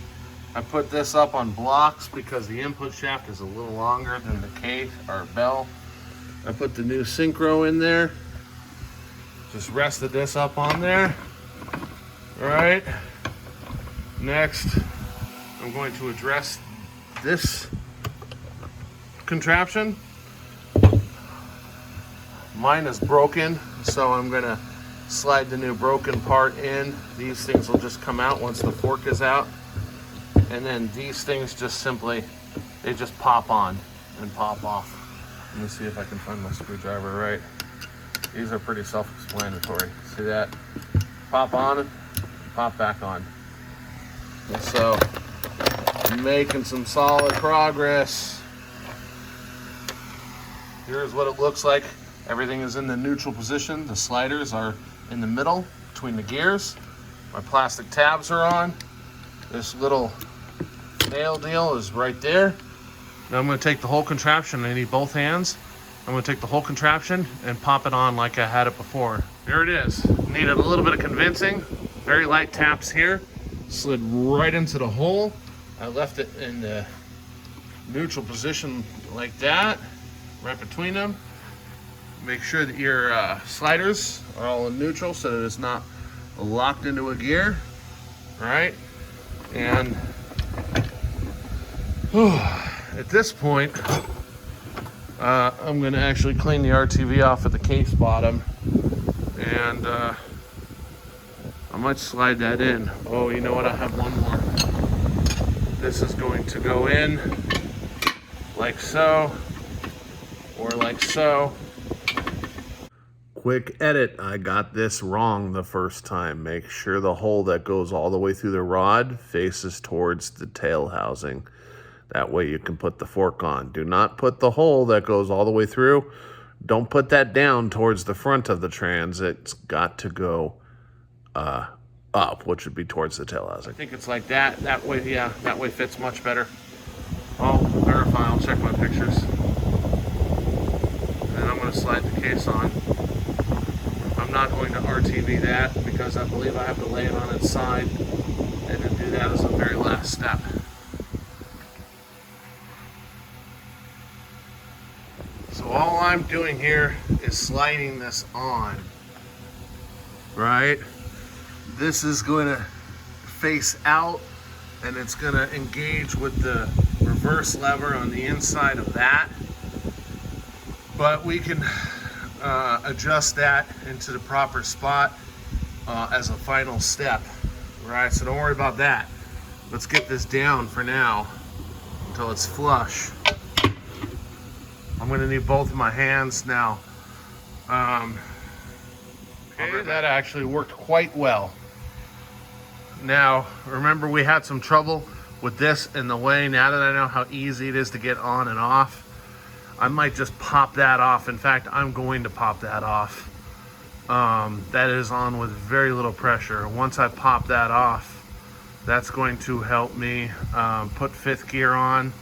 Speaker 1: I put this up on blocks because the input shaft is a little longer than the case or bell. I put the new Synchro in there. Just rested this up on there. All right. Next, I'm going to address this contraption. Mine is broken, so I'm gonna slide the new broken part in. These things will just come out once the fork is out, and then these things just simply, they just pop on and pop off. Let me see if I can find my screwdriver right. These are pretty self-explanatory. See that? Pop on, pop back on. And so I'm making some solid progress. Here's what it looks like. Everything is in the neutral position. The sliders are in the middle between the gears. My plastic tabs are on. This little nail deal is right there. Now I'm going to take the whole contraption. I need both hands. I'm going to take the whole contraption and pop it on like I had it before. There it is. Needed a little bit of convincing. Very light taps here. Slid right into the hole. I left it in the neutral position like that, right between them. Make sure that your sliders are all in neutral so that it's not locked into a gear. All right, and at this point, I'm going to actually clean the RTV off of the case bottom, and I might slide that in. Oh, you know what? I have one more. This is going to go in like so, or like so. Quick edit, I got this wrong the first time. Make sure the hole that goes all the way through the rod faces towards the tail housing. That way you can put the fork on. Do not put the hole that goes all the way through. Don't put that down towards the front of the trans. It's got to go up, which would be towards the tail housing. I think it's like that. That way, yeah, that way fits much better. I'll verify, I'll check my pictures. And I'm going to slide the case on. I'm I'm not going to RTV that because I believe I have to lay it on its side and then do that as the very last step. So all I'm doing here is sliding this on, right? This is going to face out and it's going to engage with the reverse lever on the inside of that. But we can adjust that into the proper spot as a final step, right? So don't worry about that. Let's get this down for now until it's flush. I'm going to need both of my hands now. Okay, that actually worked quite well. Now, remember we had some trouble with this in the way. Now that I know how easy it is to get on and off, I might just pop that off. In fact, I'm going to pop that off. That is on with very little pressure. Once I pop that off, that's going to help me put fifth gear on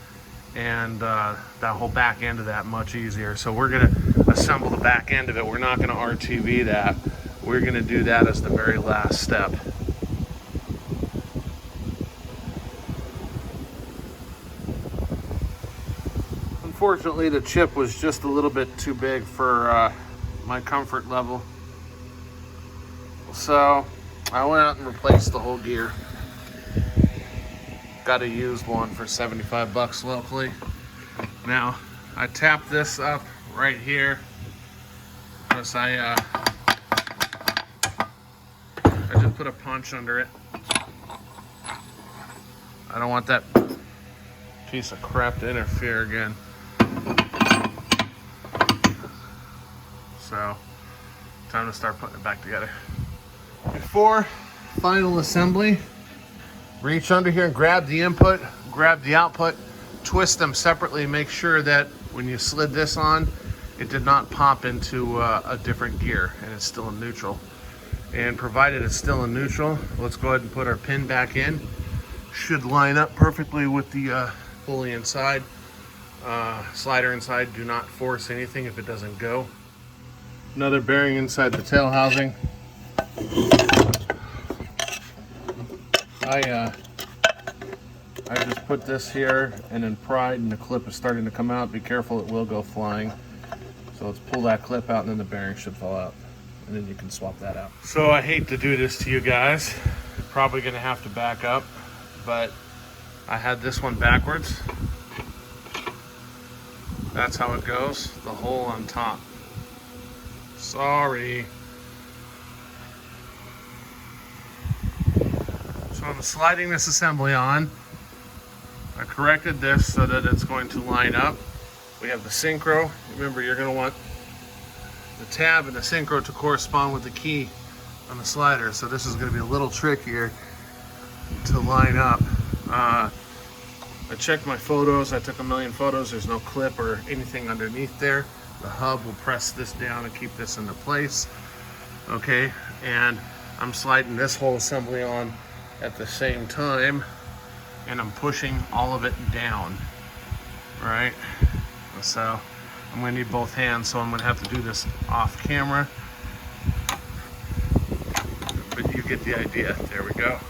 Speaker 1: and that whole back end of that much easier. So we're gonna assemble the back end of it. We're not gonna RTV that. We're gonna do that as the very last step. Unfortunately, the chip was just a little bit too big for my comfort level. So I went out and replaced the whole gear. Got a used one for 75 bucks locally. Now I tap this up right here because I just put a punch under it. I don't want that piece of crap to interfere again. So time to start putting it back together. Before final assembly, reach under here and grab the input, grab the output, twist them separately, make sure that when you slid this on, it did not pop into a different gear and it's still in neutral. And provided it's still in neutral, let's go ahead and put our pin back in. Should line up perfectly with the pulley inside. Slider inside, do not force anything if it doesn't go. Another bearing inside the tail housing. I just put this here and then pried, and the clip is starting to come out. Be careful, it will go flying. So let's pull that clip out and then the bearing should fall out. And then you can swap that out. So I hate to do this to you guys. Probably gonna have to back up, but I had this one backwards. That's how it goes, the hole on top. Sorry. So I'm sliding this assembly on. I corrected this so that it's going to line up. We have the Synchro. Remember, you're going to want the tab and the Synchro to correspond with the key on the slider. So this is going to be a little trickier to line up. I checked my photos. I took a million photos. There's no clip or anything underneath there. The hub will press this down and keep this into place. Okay, and I'm sliding this whole assembly on at the same time, and I'm pushing all of it down, right? So I'm gonna need both hands, so I'm gonna have to do this off camera, but you get the idea. There we go.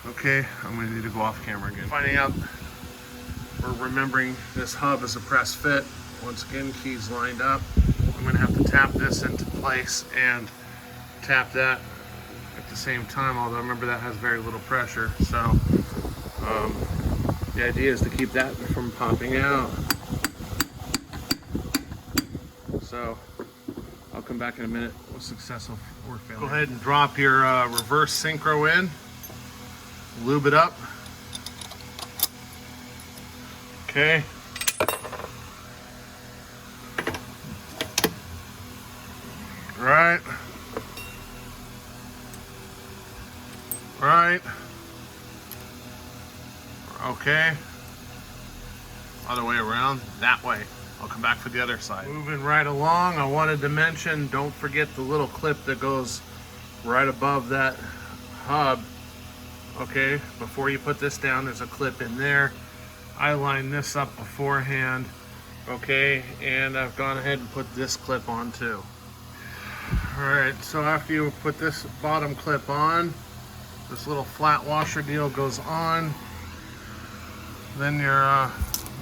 Speaker 1: Okay, I'm gonna need to go off camera again. Finding out, or remembering this hub is a press fit. Once again, keys lined up. I'm gonna have to tap this into place and tap that at the same time, although remember that has very little pressure. So the idea is to keep that from popping out. So I'll come back in a minute with success or failure. Go ahead and drop your reverse synchro in. Lube it up. Okay. Right. Right. Okay. Other way around, that way. I'll come back for the other side. Moving right along, I wanted to mention, don't forget the little clip that goes right above that hub. Okay, before you put this down, there's a clip in there. I lined this up beforehand, okay, and I've gone ahead and put this clip on too. Alright, so after you put this bottom clip on, this little flat washer deal goes on. Then your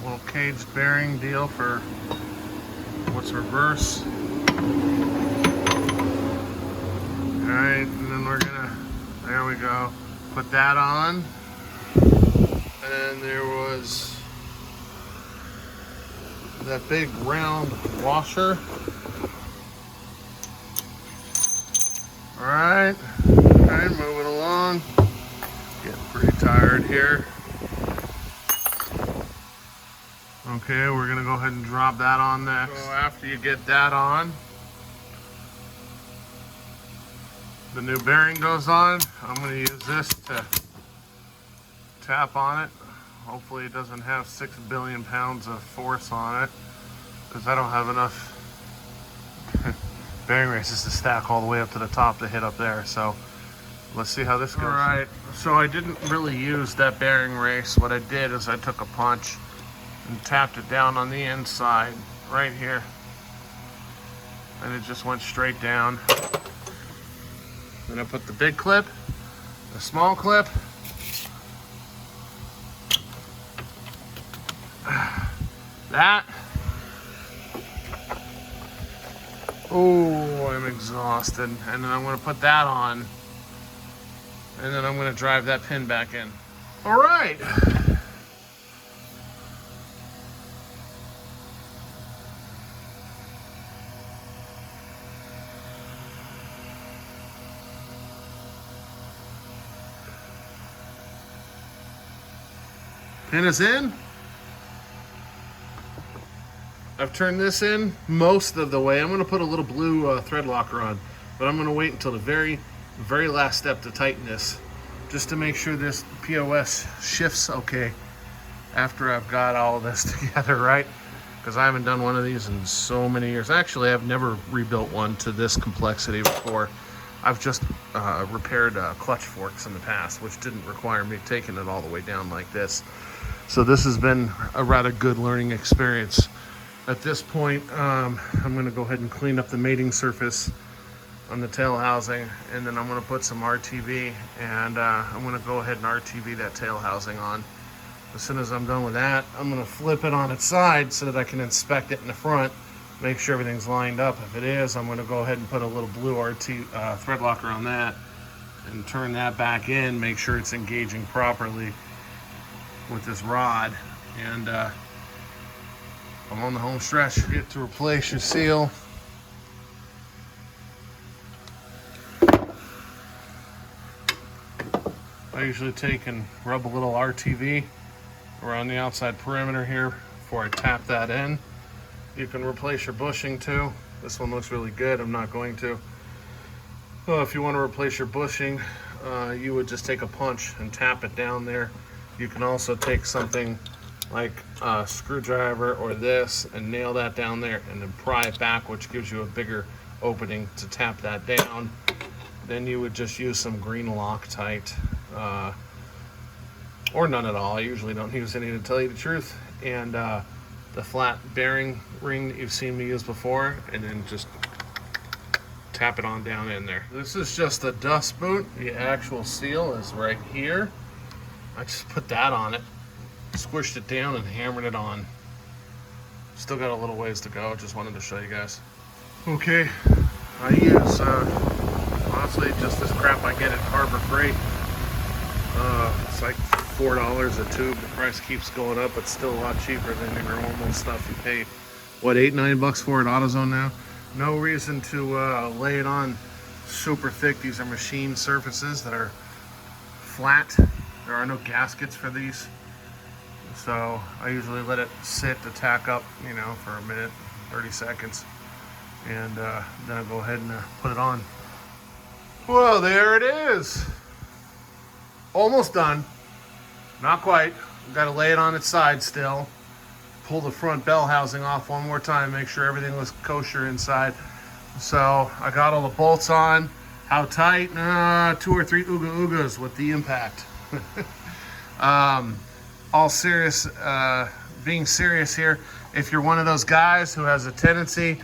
Speaker 1: little caged bearing deal for what's reverse. Alright, and then we're gonna, there we go, put that on. And then there was that big round washer. Alright, okay, moving along. Getting pretty tired here. Okay, we're gonna go ahead and drop that on next. So after you get that on, the new bearing goes on. I'm gonna use this to tap on it. Hopefully it doesn't have 6 billion pounds of force on it, because I don't have enough bearing races to stack all the way up to the top to hit up there. So let's see how this goes. All right, so I didn't really use that bearing race. What I did is I took a punch and tapped it down on the inside right here, and it just went straight down. Then I put the big clip, the small clip, that. Oh, I'm exhausted. And then I'm going to put that on, and then I'm going to drive that pin back in. All right. Pin is in. I've turned this in most of the way. I'm going to put a little blue thread locker on, but I'm going to wait until the very last step to tighten this, just to make sure this POS shifts okay after I've got all of this together, right? Because I haven't done one of these in so many years. Actually, I've never rebuilt one to this complexity before. I've just repaired clutch forks in the past, which didn't require me taking it all the way down like this. So this has been a rather good learning experience. At this point, I'm going to go ahead and clean up the mating surface on the tail housing, and then I'm going to put some RTV, and I'm going to go ahead and RTV that tail housing on. As soon as I'm done with that, I'm going to flip it on its side so that I can inspect it in the front, make sure everything's lined up. If it is, I'm going to go ahead and put a little blue thread locker on that and turn that back in, make sure it's engaging properly with this rod, and I'm on the home stretch. Get to replace your seal. I usually take and rub a little RTV around the outside perimeter here before I tap that in. You can replace your bushing too. This one looks really good. I'm not going to. Well, if you want to replace your bushing, you would just take a punch and tap it down there. You can also take something like a screwdriver or this and nail that down there and then pry it back, which gives you a bigger opening to tap that down. Then you would just use some green Loctite, or none at all. I usually don't use any, to tell you the truth. And the flat bearing ring that you've seen me use before, and then just tap it on down in there. This is just a dust boot. The actual seal is right here. I just put that on it, squished it down, and hammered it on. Still got a little ways to go. Just wanted to show you guys. Okay, I use honestly just this crap I get at Harbor Freight. It's like $4 a tube. The price keeps going up, but still a lot cheaper than your normal stuff you pay. What, $8, $9 for at AutoZone now? No reason to lay it on super thick. These are machine surfaces that are flat. There are no gaskets for these. So I usually let it sit to tack up, you know, for a minute, 30 seconds. And then I'll go ahead and put it on. Well, there it is. Almost done. Not quite. Got to lay it on its side still. Pull the front bell housing off one more time, make sure everything was kosher inside. So I got all the bolts on. How tight? 2 or 3 ooga oogas with the impact. All serious, being serious here, if you're one of those guys who has a tendency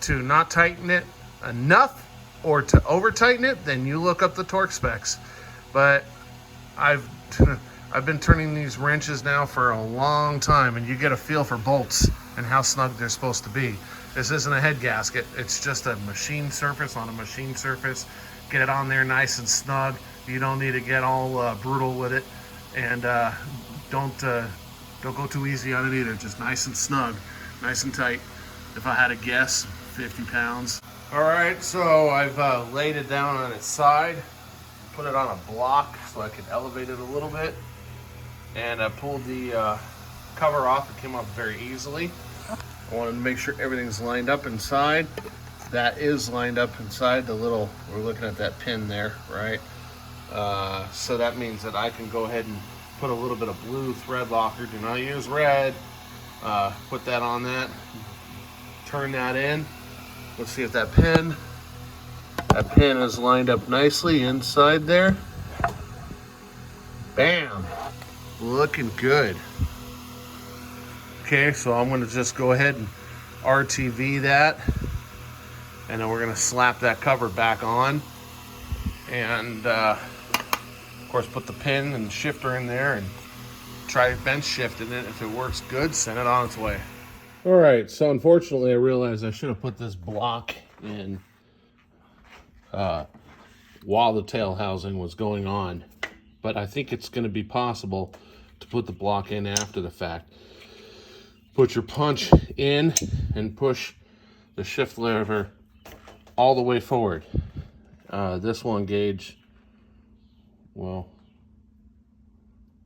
Speaker 1: to not tighten it enough, or to over tighten it, then you look up the torque specs. But I've been turning these wrenches now for a long time, and you get a feel for bolts and how snug they're supposed to be. This isn't a head gasket, it's just a machine surface on a machine surface. Get it on there nice and snug. You don't need to get all brutal with it, and don't go too easy on it either. Just nice and snug, nice and tight. If I had to guess, 50 pounds. All right, so I've laid it down on its side, put it on a block so I could elevate it a little bit, and I pulled the cover off. It came off very easily. I wanted to make sure everything's lined up inside. That is lined up inside the little, we're looking at that pin there, right? So that means that I can go ahead and put a little bit of blue thread locker. Do not use red. Put that on that. Turn that in. Let's see if that pin is lined up nicely inside there. Bam! Looking good. Okay, so I'm gonna just go ahead and RTV that, and then we're gonna slap that cover back on, and of course put the pin and shifter in there and try bench shifting it. If it works good, send it on its way. All right, so unfortunately I realized I should have put this block in while the tail housing was going on, but I think it's going to be possible to put the block in after the fact. Put your punch in and push the shift lever all the way forward. This will engage, well,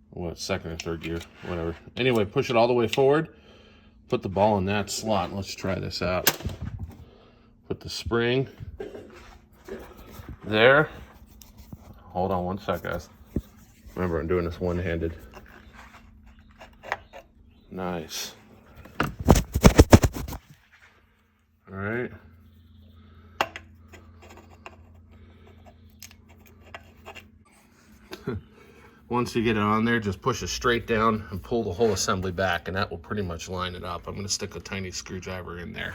Speaker 1: what, second or third gear, whatever. Anyway, push it all the way forward. Put the ball in that slot. Let's try this out. Put the spring there. Hold on one sec, guys. Remember, I'm doing this one-handed. Nice. All right. Once you get it on there, just push it straight down and pull the whole assembly back, and that will pretty much line it up. I'm going to stick a tiny screwdriver in there.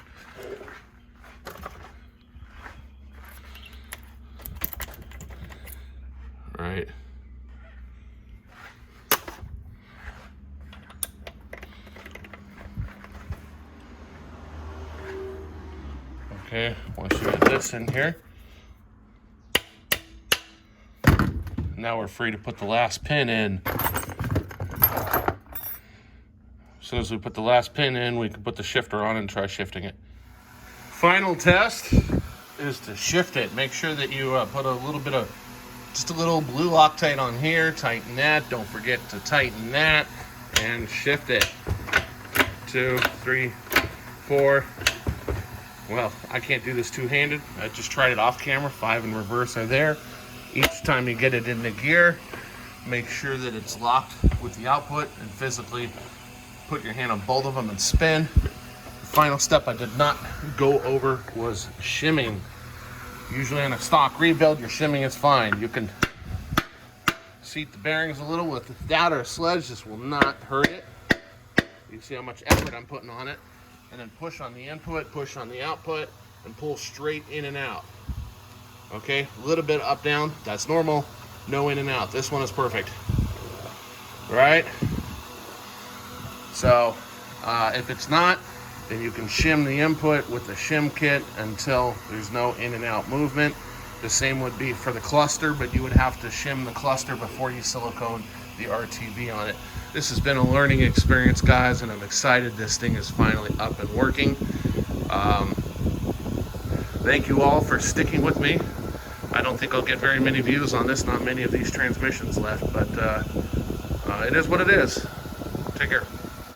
Speaker 1: All right. Okay, once you get this in here, now we're free to put the last pin in. As soon as we put the last pin in, we can put the shifter on and try shifting it. Final test is to shift it. Make sure that you put a little bit of, just a little blue Loctite on here, tighten that, don't forget to tighten that, and shift it. 2, 3, 4. Well, I can't do this two-handed. I just tried it off camera. 5 in reverse are there. Each time you get it in the gear, make sure that it's locked with the output and physically put your hand on both of them and spin. The final step I did not go over was shimming. Usually on a stock rebuild, your shimming is fine. You can seat the bearings a little with that or a sledge. This will not hurt it. You see how much effort I'm putting on it. And then push on the input, push on the output, and pull straight in and out. Okay, a little bit up, down, that's normal. No in and out. This one is perfect. All right? So, if it's not, then you can shim the input with the shim kit until there's no in and out movement. The same would be for the cluster, but you would have to shim the cluster before you silicone the RTV on it. This has been a learning experience, guys, and I'm excited this thing is finally up and working. Thank you all for sticking with me. I don't think I'll get very many views on this, not many of these transmissions left, but it is what it is. Take care.